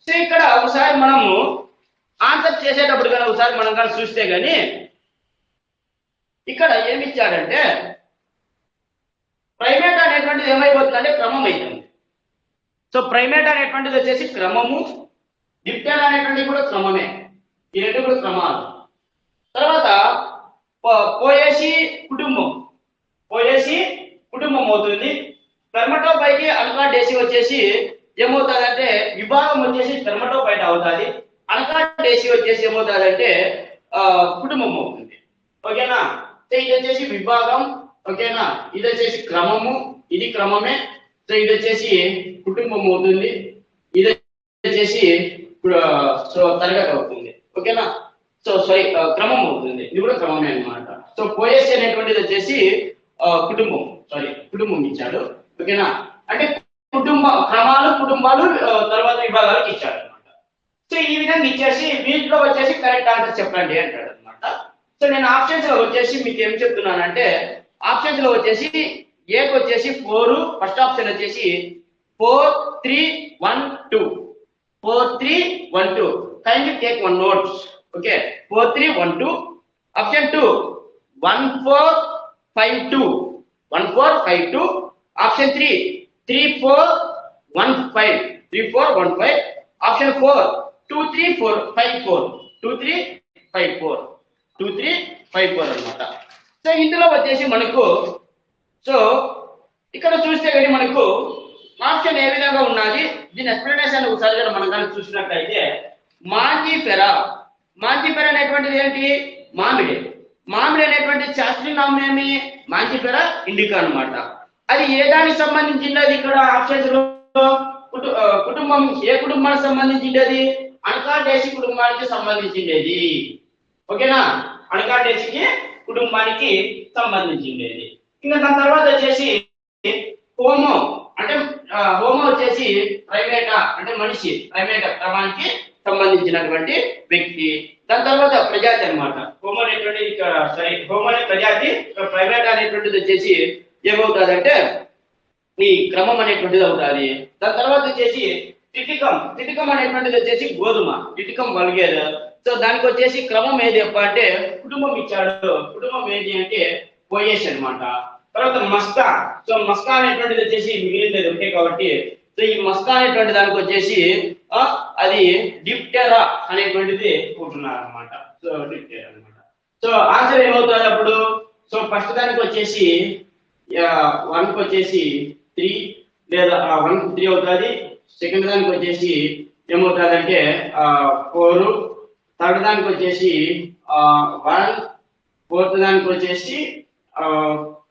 సో ఇక్కడ ఒకసారి మనము ఆన్సర్ చేసేటప్పుడు కానీ ఒకసారి మనం కానీ చూస్తే కానీ ఇక్కడ ఏమి ఇచ్చాడంటే ప్రైమేట్ అనేటువంటిది ఏమైపోతుంది అంటే క్రమం అవుతుంది. సో ప్రైమేట్ అనేటువంటిది వచ్చేసి క్రమము, డిప్టర్ అనేటువంటిది కూడా క్రమమే. ఈ రెండు కూడా క్రమాలు. తర్వాత పోయేసి కుటుంబం, పోయేసి కుటుంబం అవుతుంది. స్పెర్మటోఫైట్ అన్కార్డేసి వచ్చేసి ఏమవుతుందంటే విభాగం వచ్చేసి స్పెర్మటోఫైట్ అవుతుంది. అన్కార్డేసి వచ్చేసి ఏమవుతుందంటే కుటుంబం అవుతుంది. ఓకేనా? సో ఇది వచ్చేసి విభాగం. ఓకేనా? ఇది వచ్చేసి క్రమము, ఇది క్రమమే. సో ఇది వచ్చేసి కుటుంబం అవుతుంది, ఇది వచ్చేసి సో తరగతి అవుతుంది. ఓకేనా? సో సారీ క్రమం అవుతుంది, ఇది కూడా క్రమమే అన్నమాట. సో పోయేసి అనేటువంటిది వచ్చేసి కుటుంబం, సారీ కుటుంబం ఇచ్చాడు. ఓకేనా? అంటే కుటుంబ క్రమాలు, కుటుంబాలు తర్వాత విభాగాలకు ఇచ్చాడు అనమాట. సో ఈ విధంగా ఇచ్చేసి వీటిలో వచ్చేసి కరెక్ట్ ఆన్సర్ చెప్పండి అంటాడు అనమాట. సో నేను ఆప్షన్స్ లో వచ్చేసి మీకు ఏం చెప్తున్నానంటే, ఆప్షన్స్ లో వచ్చేసి ఏకి వచ్చేసి 4, ఫస్ట్ ఆప్షన్ వచ్చేసి 4 3 1 2, 4 3 1 2. kindly take one notes. Okay, 4 3 1 2. Option 2 1 4 5 2, 1 4 5 2. Option 3 3 4 1 5, 3 4 1 5. Option 4 2 3 4 5 4, 2 3 5 4, 2 3 5 4 అన్నమాట. సో ఇందులో వచ్చేసి మనకు సో ఇక్కడ చూస్తే కానీ మనకు ఆప్షన్ ఏ విధంగా ఉన్నది, దీని ఎక్స్ప్లెనేషన్ ఒకసారి కూడా మనం కానీ చూసినట్లయితే, మాంజిఫెరా, మాంజిఫెరా అనేటువంటిది ఏంటి? మామిడి. మామిడి అనేటువంటి శాస్త్రీయ నామం ఏమి? మాంజిఫెరా ఇండికా అన్నమాట. అది ఏ దానికి సంబంధించినది? ఇక్కడ ఆప్షన్స్ లో కుటుంబం, ఏ కుటుంబానికి సంబంధించినది? అన్కార్డేసి కుటుంబానికి సంబంధించినది. ఓకేనా? అన్కార్డేసి కుటుంబానికి సంబంధించినది. ఇంకా దాని తర్వాత వచ్చేసి హోమో, అంటే హోమో వచ్చేసి ప్రైమేటా, అంటే మనిషి, ప్రైమేటా క్రమానికి సంబంధించినటువంటి వ్యక్తి. దాని తర్వాత ప్రజాతి అన్నమాట. హోమో అనేటువంటిది ఇక్కడ సారీ హోమో అనే ప్రజాతి, ప్రైమేటా అనేటువంటిది వచ్చేసి ఏమవుతుందంటే ఈ క్రమం అనేటువంటిది అవుతుంది. దాని తర్వాత వచ్చేసి టిటికం, టిటికం అనేటువంటిది వచ్చేసి గోధుమ, టిటికం వల్గేర్. సో దానికి వచ్చేసి క్రమం ఏది అంటే కుటుంబం ఇచ్చాడు. కుటుంబం ఏది అంటే పోయేసి అన్నమాట. తర్వాత మస్కా, సో మస్కా అనేటువంటిది వచ్చేసి మిగిలింది ఒకటే కాబట్టి, సో ఈ మస్కా అనేటువంటి దానికి వచ్చేసి అది డిప్టెరా అనేటువంటిది ఉంటున్నారు అనమాట. సో డిప్టెరా అనమాట. సో ఆన్సర్ ఏమవుతుంది అప్పుడు? సో ఫస్ట్ దానికి వచ్చేసి 1కి వచ్చేసి 3 లేదా 1 3 అవుతుంది. సెకండ్ దానికి వచ్చేసి ఏమవుతుంది అంటే 4, థర్డ్ దానికి వచ్చేసి 1, ఫోర్త్ దానికి వచ్చేసి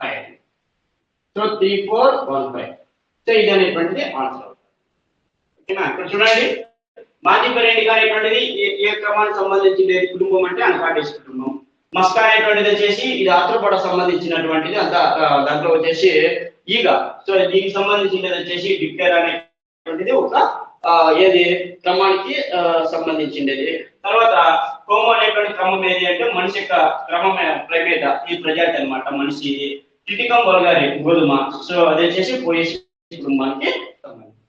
5. సో 3 4 1 5. సో ఇది అనేటువంటిది ఆన్సర్ అవుతుంది. ఓకేనా? ఇక్కడ చూడండి, మాంజిఫెరా ఇండికా అనేటువంటిది ఏ క్రమానికి సంబంధించింది కుటుంబం అంటే అన్కార్డేసి కుటుంబం. మస్కా అనేటువంటిది వచ్చేసి ఇది ఆర్థ్రోపోడా సంబంధించినటువంటిది, అంత దాంట్లో వచ్చేసి ఈగ. సో దీనికి సంబంధించినది వచ్చేసి డిప్టెరా అనేటువంటిది ఒక ఏది క్రమానికి సంబంధించింది. తర్వాత హోమో అనేటువంటి క్రమం ఏది అంటే మనిషి యొక్క క్రమమే, ప్రైమేటా ఈ ప్రజాతి అన్నమాట మనిషి. టిటికం వల్గారి గోధుమ. సో అది వచ్చేసి పోయేసి కుటుంబానికి సంబంధించి.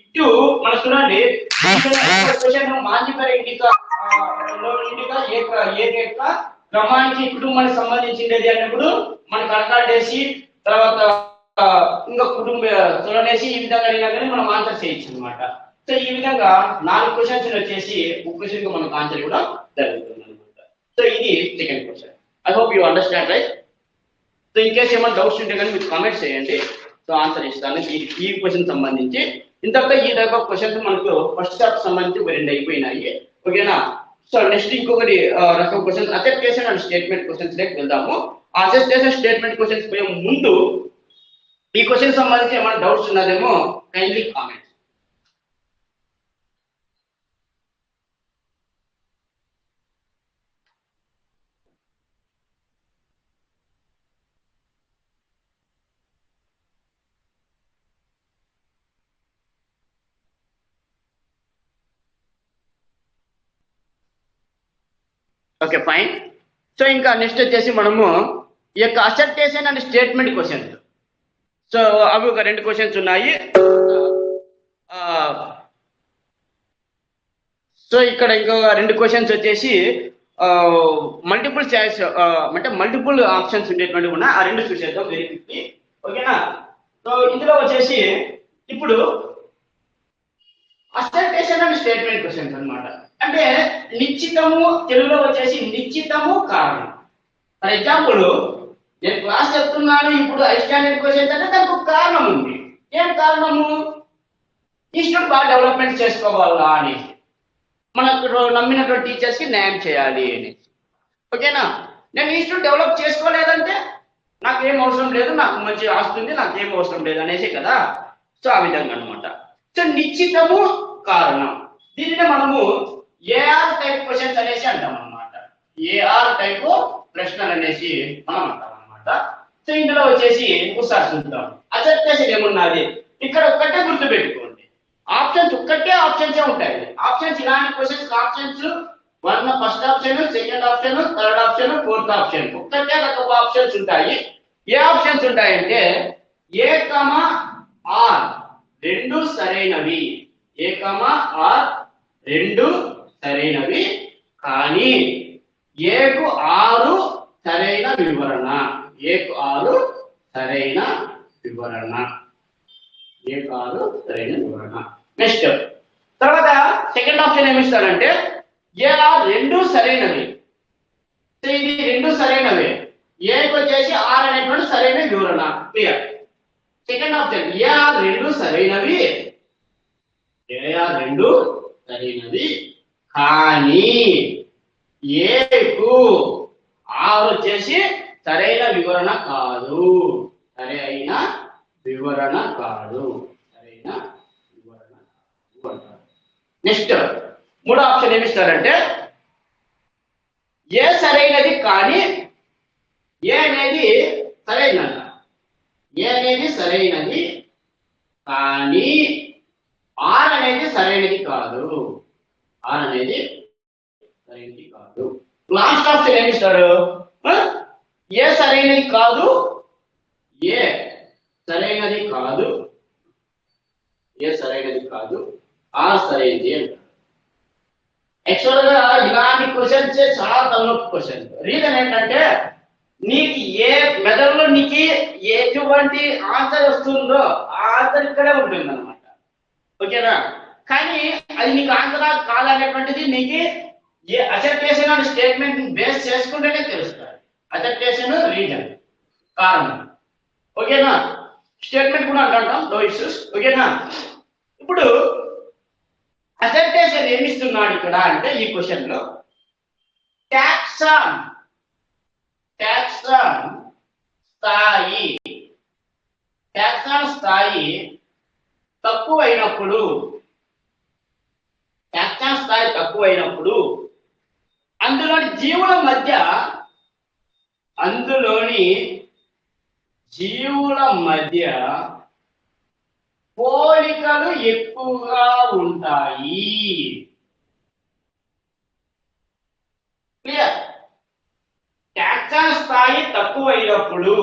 ఇటు మనం చూడండి, మాంజిఫెరా ఇండికా ఇండికా క్రమానికి కుటుంబానికి సంబంధించింది అన్నప్పుడు మనకు అన్కార్డేసి తర్వాత ఇంకా కుటుంబ చూడనేసి ఈ విధంగా అడిగినా కానీ మనం ఆన్సర్ చేయొచ్చు అనమాట. సో ఈ విధంగా 4 క్వశ్చన్స్ వచ్చేసి ఒక క్వశ్చన్ కి మనకు ఆన్సర్ కూడా జరుగుతుంది అనమాట. సో ఇది second question. I hope you understand right. So in case ఏమైనా డౌట్స్ ఉంటే కానీ మీరు కామెంట్స్ చేయండి. సో ఆన్సర్ ఇస్తాను ఈ క్వశ్చన్ సంబంధించి. ఇంతకు ఈ టైప్ ఆఫ్ క్వశ్చన్స్ మనకు ఫస్ట్ చాప్టర్ సంబంధించి 2 అయిపోయినాయి. ఓకేనా? సో నెక్స్ట్ ఇంకొకటి రకం క్వశ్చన్స్ అసెప్టేషన్ అండ్ స్టేట్మెంట్ క్వశ్చన్స్ లెక్క వెళ్దాము. అసెప్టేషన్ స్టేట్మెంట్ క్వశ్చన్స్ పోయే ముందు ఈ క్వశ్చన్ సంబంధించి ఏమైనా డౌట్స్ ఉన్నదేమో kindly comment. Okay fine. So ఇంకా నెక్స్ట్ వచ్చేసి మనము ఈ యొక్క అసెప్టేషన్ అండ్ స్టేట్మెంట్ క్వశ్చన్స్. సో అవి ఒక 2 క్వశ్చన్స్ ఉన్నాయి. సో ఇక్కడ ఇంకొక 2 క్వశ్చన్స్ వచ్చేసి మల్టిపుల్ చాయిస్ అంటే మల్టిపుల్ ఆప్షన్స్ ఉండేటువంటి ఉన్నాయి. ఆ 2 చూసేద్దాం వెరీ క్విక్లీ. ఓకేనా. సో ఇందులో వచ్చేసి ఇప్పుడు అసర్టేషన్ అండ్ స్టేట్మెంట్ క్వశ్చన్స్ అన్నమాట. అంటే నిశ్చితము, తెలుగులో వచ్చేసి నిశ్చితము కారణం. ఫర్ ఎగ్జాంపుల్ నేను క్లాస్ చెప్తున్నాను, ఇప్పుడు హై స్టాండర్డ్ క్వశ్చన్స్ అంటే దానికి ఒక కారణం ఉంది. ఏం కారణము? ఇన్స్టిట్యూట్ బాగా డెవలప్మెంట్ చేసుకోవాలా అని, మనకు నమ్మినటువంటి టీచర్స్ కి న్యాయం చేయాలి అని. ఓకేనా. నేను ఇన్స్టిట్యూట్ డెవలప్ చేసుకోలేదంటే నాకేం అవసరం లేదు, నాకు మంచి ఆస్తుంది, నాకేం అవసరం లేదు అనేసి కదా. సో ఆ విధంగా అనమాట. సో నిశ్చితము కారణం, దీనిని మనము ఏఆర్ టైప్ క్వశ్చన్స్ అనేసి అంటాం అనమాట. ఏఆర్ టైప్ ప్రశ్నలు అనేసి మనం అంటాం అనమాట. సో ఇందులో వచ్చేసి ఒకసారి చూద్దాం. అసర్టేషన్ ఏమున్నది ఇక్కడ ఒక్కటే గుర్తు పెట్టుకోండి. ఆప్షన్స్ ఒక్కటే ఆప్షన్సే ఉంటాయి. ఆప్షన్స్ ఇలాంటి questions options first option, second option, third option, fourth option, ఒక్కటే రకపు ఆప్షన్స్ ఉంటాయి. ఏ ఆప్షన్స్ ఉంటాయంటే ఏ కమా ఆర్ రెండు సరైనవి, ఏ కమా ఆర్ రెండు సరైనవి, కానీ ఏకు 6 సరైన వివరణ, ఏకు 6 సరైన వివరణ, ఏకు 6 సరైన వివరణ. నెక్స్ట్ తర్వాత సెకండ్ ఆప్షన్ ఏమి ఇస్తారంటే ఏఆర్ రెండు సరైనవి. సో ఇది రెండు సరైనవి, ఏకి వచ్చేసి ఆర్ అనేటువంటి సరైన వివరణ. క్లియర్. సెకండ్ ఆప్షన్ ఏఆర్ రెండు సరైనవి, ఏఆర్ రెండు సరైనవి, కానీ ఏకు 6 వచ్చేసి సరైన వివరణ కాదు, సరైన వివరణ కాదు, సరైన వివరణ కాదు. నెక్స్ట్ మూడో ఆప్షన్ ఏమి ఇస్తారంటే ఏ సరైనది కానీ ఏ అనేది సరైనది, ఏ అనేది సరైనది కానీ ఆర్ అనేది సరైనది కాదు, ఆర్ అనేది సరైనది కాదు. లాస్ట్ ఆప్షన్ ఏమి ఇస్తారు? ఏ సరైనది కాదు, ఏ సరైనది కాదు, ఏ సరైనది కాదు, ఆర్ సరైనది అంటారు. యాక్చువల్ గా ఇలాంటి క్వశ్చన్స్ చాలా తలనొప్పి క్వశ్చన్. రీజన్ ఏంటంటే నీకు ఏ మెథడ్లో నీకు ఎటువంటి ఆన్సర్ వస్తుందో ఆ ఆన్సర్ ఇక్కడే ఉంటుంది అనమాట. ఓకేనా. కానీ అది నీకు ఆన్సర్ కాదనేటువంటిది నీకు ఏ అసర్టేషన్ అండ్ స్టేట్మెంట్ బేస్ చేసుకుంటేనే తెలుస్తుంది. అసర్టేషన్ రీజన్ కారణం. ఓకేనా. స్టేట్మెంట్ కూడా అంటాం, నో ఇష్యూస్. ఓకేనా. ఇప్పుడు అసర్టేషన్ ఏమి ఇస్తున్నాడు ఇక్కడ అంటే ఈ క్వశ్చన్ లో టాక్సాన్ స్థాయి, టాక్సాన్ స్థాయి తక్కువైనప్పుడు, టాక్సాన్ స్థాయి తక్కువైనప్పుడు అందులోని జీవుల మధ్య పోలికలు ఎక్కువగా ఉంటాయి. క్లియర్. టాక్సాన్ స్థాయి తక్కువైనప్పుడు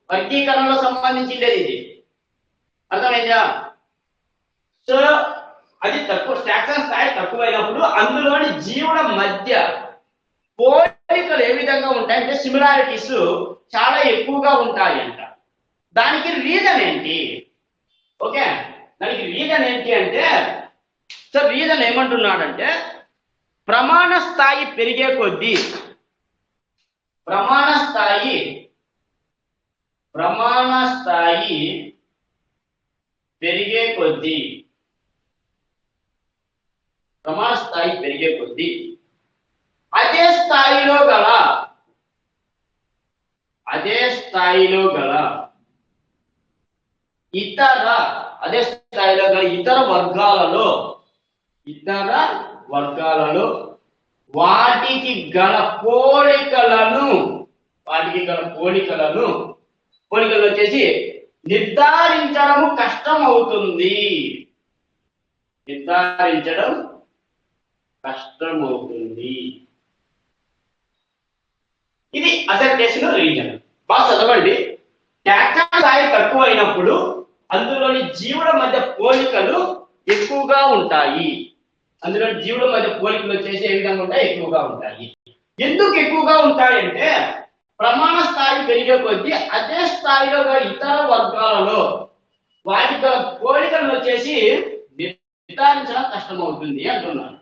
వర్గీకరణలో సంబంధించింది ఇది. అర్థమైందా? సో అది తక్కువ, టాక్సాన్ స్థాయి తక్కువైనప్పుడు అందులోని జీవుల మధ్య పోలికలు ఏ విధంగా ఉంటాయంటే సిమిలారిటీస్ చాలా ఎక్కువగా ఉంటాయి అంట. దానికి రీజన్ ఏంటి? ఓకే, దానికి రీజన్ ఏంటి అంటే సో రీజన్ ఏమంటున్నాడంటే ప్రమాణ స్థాయి పెరిగే కొద్దీ, ప్రమాణ స్థాయి పెరిగే కొద్దీ, ప్రమాణ స్థాయి పెరిగే కొద్దీ అదే స్థాయిలో గల ఇతర వర్గాలలో వాటికి గల పోలికలను వచ్చేసి నిర్ధారించడం కష్టం అవుతుంది. ఇది అసర్టేషన్ రీజన్. బాగా చదవండి. టాక్సాన్ స్థాయి తక్కువ అయినప్పుడు అందులోని జీవుల మధ్య పోలికలు ఎక్కువగా ఉంటాయి. అందులో జీవుల మధ్య పోలికలు వచ్చేసి ఏ విధంగా ఉంటాయి? ఎక్కువగా ఉంటాయి. ఎందుకు ఎక్కువగా ఉంటాయంటే ప్రమాణ స్థాయి పెరిగే కొద్దీ అదే స్థాయిలో ఇతర వర్గాలలో వాటి పోలికలను వచ్చేసి నిర్ధారించడం కష్టమవుతుంది అంటున్నాను.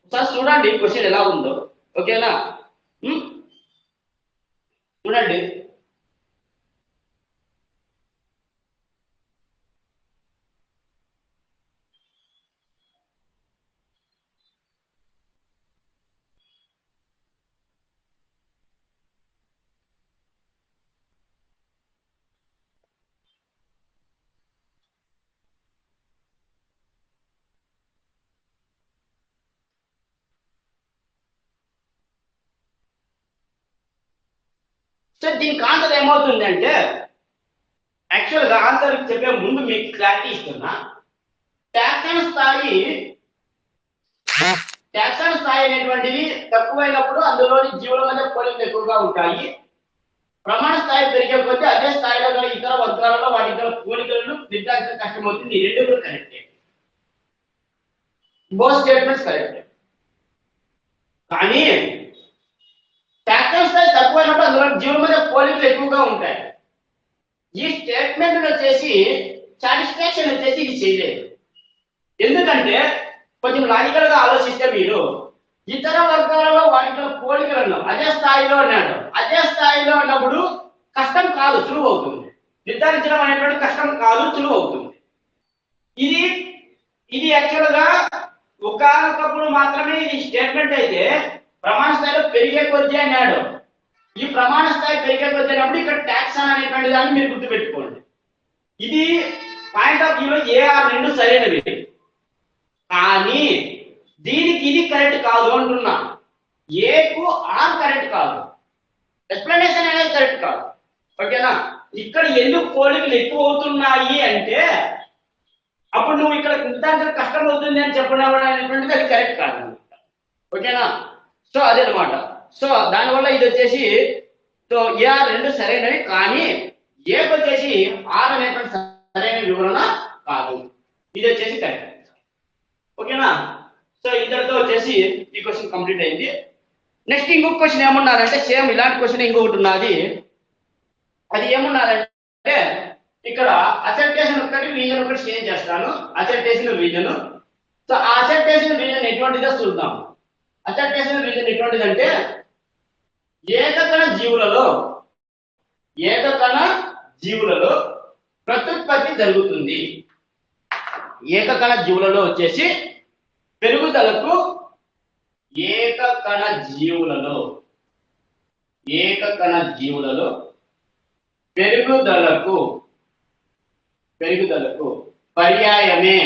ఒకసారి చూడండి క్వశ్చన్ ఎలా ఉందో. ఓకేనా? చూడండి. సో దీనికి ఆన్సర్ ఏమవుతుందంటే, యాక్చువల్గా ఆన్సర్ చెప్పే ముందు మీకు క్లారిటీ ఇస్తున్నా. టాక్సాన్ స్థాయి అనేటువంటిది తక్కువైనప్పుడు అందులోని జీవుల మధ్య పోలికలు ఎక్కువగా ఉంటాయి. ప్రమాణ స్థాయి పెరిగే కొద్దీ అదే స్థాయిలో గల ఇతర వర్గాలలో వాటి ఇతర పోలికలను నిర్ధారించడం కష్టమవుతుంది. ఈ రెండు కూడా కరెక్టే. Both statements correct. కానీ టాక్సాన్ స్థాయి తక్కువైనప్పుడు అందులో జీవుల మధ్య పోలికలు ఎక్కువగా ఉంటాయి. ఈ స్టేట్మెంట్ వచ్చేసి సాటిస్ఫాక్షన్ వచ్చేసి ఇది చేయలేదు. ఎందుకంటే కొంచెం లాజికల్ గా ఆలోచిస్తే మీరు ఇతర వర్గాలలో వాటిలో పోలికలను అదే స్థాయిలో అన్నాడు. అదే స్థాయిలో అన్నప్పుడు కష్టం కాదు, సులువు అవుతుంది. నిర్ధారించడం అనేటువంటి కష్టం కాదు, సులువు అవుతుంది. ఇది యాక్చువల్ గా ఒకప్పుడు మాత్రమే ఇది స్టేట్మెంట్ అయితే ప్రమాణ స్థాయిలో పెరిగే కొద్దీ అన్నాడు. ఈ ప్రమాణ స్థాయి పెరిగే కొద్దీ అన్నప్పుడు ఇక్కడ టాక్సాన్ అనేటువంటి దాన్ని మీరు గుర్తుపెట్టుకోండి. ఇది పాయింట్ ఆఫ్ వ్యూలో ఏఆర్ రెండు సరైనవి, కానీ దీనికి ఇది కరెక్ట్ కాదు అంటున్నా. ఏకు ఆర్ కరెక్ట్ కాదు, ఎక్స్ప్లెనేషన్ అనేది కరెక్ట్ కాదు. ఓకేనా? ఇక్కడ ఎందుకు పోలికలు ఎక్కువ అవుతున్నాయి అంటే అప్పుడు నువ్వు ఇక్కడ ఇంత కష్టం అవుతుంది అని చెప్పడం అనేటువంటిది అది కరెక్ట్ కాదు. ఓకేనా? సో అదేనమాట. సో దానివల్ల ఇది వచ్చేసి సో ఏఆర్ రెండు సరైనవి, కానీ ఏకు వచ్చేసి ఆర్ అనేటువంటి సరైన వివరణ కాదు. ఇది వచ్చేసి కరెక్ట్. ఓకేనా? సో ఇద్దరితో వచ్చేసి ఈ క్వశ్చన్ కంప్లీట్ అయింది. నెక్స్ట్ ఇంకొక క్వశ్చన్ ఏమన్నారంటే, సేమ్ ఇలాంటి క్వశ్చన్ ఇంకొకటి ఉన్నది. అది ఏమన్నారంటే, ఇక్కడ అసెప్టేషన్ ఒకటి రీజన్ ఒకటి చేంజ్ చేస్తాను. అసెప్టేషన్ రీజన్. సో ఆ అసెప్టేషన్ రీజన్ ఎటువంటిదో చూద్దాం. అసెప్టేషన్ రీజన్ ఎటువంటిదంటే, ఏకకణ జీవులలో ప్రత్యుత్పత్తి జరుగుతుంది. ఏకకణ జీవులలో వచ్చేసి పెరుగుదలకు ఏకకణ జీవులలో పెరుగుదలకు పర్యాయమే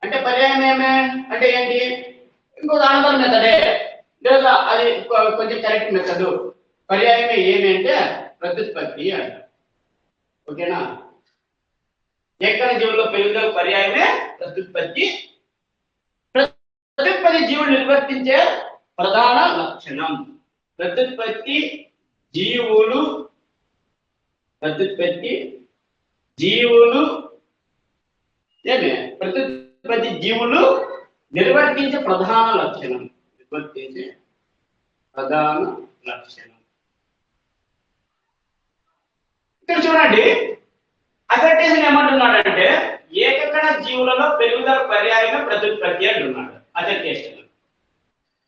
అంటే పర్యాయమేమే అంటే ఏంటి? ఇంకో దానివల్ల మెథడే లేదా అది కొంచెం కరెక్ట్ మెథడ్. పర్యాయమే ఏమి అంటే ప్రత్యుత్పత్తి అంట. ఓకేనా? ఏకకణ జీవుల్లో పెరుగుదల పర్యాయమే ప్రత్యుత్పత్తి. ప్రత్యుత్పత్తి జీవులు నిర్వర్తించే ప్రధాన లక్షణం. ప్రత్యుత్పత్తి జీవులు నిర్వర్తించే ప్రధాన లక్షణం. ఇక్కడ చూడండి, అసెప్టేషన్ ఏమంటున్నాడంటే ఏకకణ జీవులలో పెరుగుదల పర్యాయమే ప్రత్యుత్పత్తి అంటున్నాడు అసెప్టేషన్.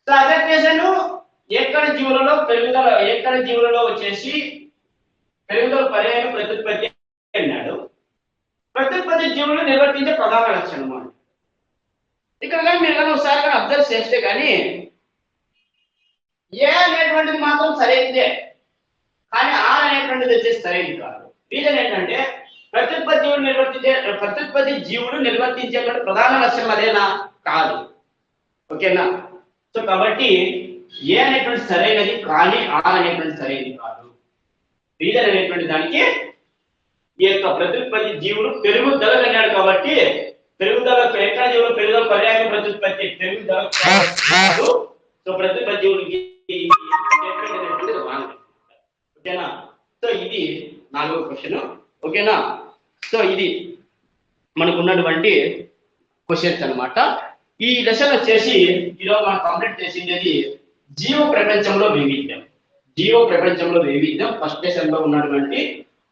సో అసెప్టేషన్ ఏకకణ జీవులలో వచ్చేసి పెరుగుదల పర్యాయం ప్రత్యుత్పత్తి అన్నాడు. ప్రత్యుత్పత్తి జీవులు నిర్వర్తించే ప్రధాన లక్షణం అని. ఇక్కడ కానీ మీరు కానీ ఒకసారి కానీ అబ్జర్వ్ చేస్తే కానీ ఏ అనేటువంటిది మాత్రం సరైనదే, కానీ ఆర్ అనేటువంటిది వచ్చేసి సరైనది కాదు. రీజన్ ఏంటంటే ప్రత్యుత్పత్తి జీవుడు నిర్వర్తించే ప్రధాన లక్షణం అదేనా? కాదు. ఓకేనా? సో కాబట్టి ఏ అనేటువంటి సరైనది, కానీ ఆర్ అనేటువంటి సరైనది కాదు. రీజన్ అనేటువంటి దానికి ఈ యొక్క ప్రత్యుత్పత్తి జీవుడు పెరుగుదల అన్నాడు కాబట్టి పెరుగుదల ఏకకణ జీవులు పెరుగుదల పర్యాయం ప్రత్యుత్పత్తి పెరుగుదల కాదు. సో ప్రత్యుత్పత్తి జీవుడికి ఓకేనా? సో ఇది 4వ క్వశ్చన్. ఓకేనా? సో ఇది మనకు ఉన్నటువంటి క్వశ్చన్స్ అన్నమాట. ఈ లెసన్ వచ్చేసి ఈరోజు మనం కంప్లీట్ చేసింది జీవ ప్రపంచంలో వైవిధ్యం. జీవ ప్రపంచంలో వైవిధ్యం ఫస్ట్ లెసన్ లో ఉన్నటువంటి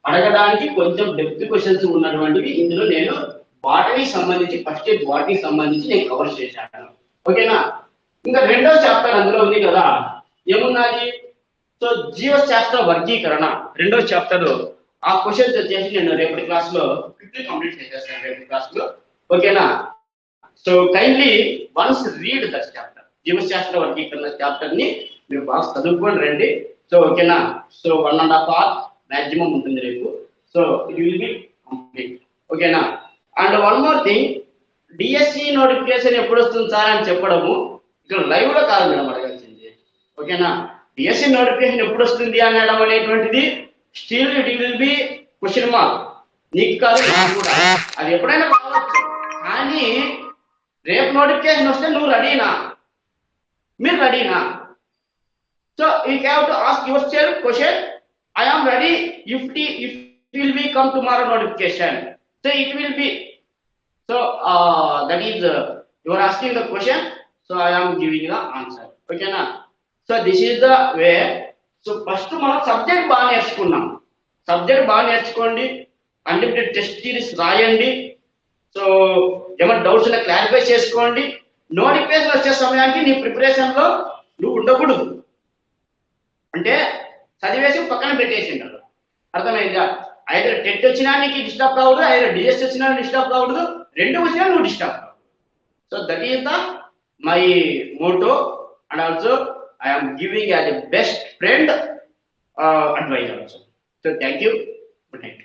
అడగడానికి కొంచెం డెప్త్ క్వశ్చన్స్ ఉన్నటువంటివి ఇందులో నేను వాటికి సంబంధించి ఫస్ట్ ఇయర్ వాటికి సంబంధించి నేను కవర్ చేశాను. ఓకేనా? ఇంకా రెండో చాప్టర్ అందులో ఉంది కదా, ఏమున్నది? సో జీవశాస్త్ర వర్గీకరణ రెండో చాప్టర్. ఆ క్వశ్చన్స్ వచ్చేసి నేను రేపటి క్లాస్ లో క్విక్లీ కంప్లీట్ చేసేస్తాను రేపటి క్లాస్ లో. ఓకేనా? So kindly once read that chapter, జీవశాస్త్ర వర్గీకరణ చాప్టర్ ని మీరు బాగా చదువుకొని రండి. సో ఓకేనా? సో 1.5 hour మాక్సిమం ఉంటుంది రేపు. So it will be complete. ఓకేనా? And one more thing, DSC notification ఎప్పుడు వస్తుంది సార్ అని చెప్పడము ఇక్కడ లైవ్ లో కాదు మేడం అడగాల్సింది. ఓకేనా? డిఎస్సి నోటిఫికేషన్ ఎప్పుడు వస్తుంది అనడం అనేటువంటిది still it will B question mark. నీకు కాదు నాకు కూడా, అది ఎప్పుడైనా కావచ్చు. కానీ రేపు నోటిఫికేషన్ వస్తే నువ్వు రెడీనా, మీరు రెడీనా? So you have to ask yourself question, I am ready if it will be come tomorrow notification. So it will be. So that is you are asking the question, so I am giving the answer. Okay na? So this is the way. So first మనం subject బాగా నేర్చుకున్నాం. Subject బాగా నేర్చుకోండి, unlimited test series రాయండి. So ఏమైనా doubts ఉన్నా clarify చేసుకోండి. Notification వచ్చే సమయానికి నీ ప్రిపరేషన్ లో నువ్వు ఉండకూడదు. అంటే చదివేసి పక్కన పెట్టేసింటారు. అర్థమైందా? ఐదర్ టెట్ వచ్చినా నీకు డిస్టర్బ్ కావద్దు, ఐదర్ డిఎస్ వచ్చినా డిస్టర్బ్ కావద్దు, రెండు వచ్చినా నువ్వు డిస్టర్బ్ కావద్దు. So that is the my motto and also I am giving as a best friend advice also. So thank you. Good night.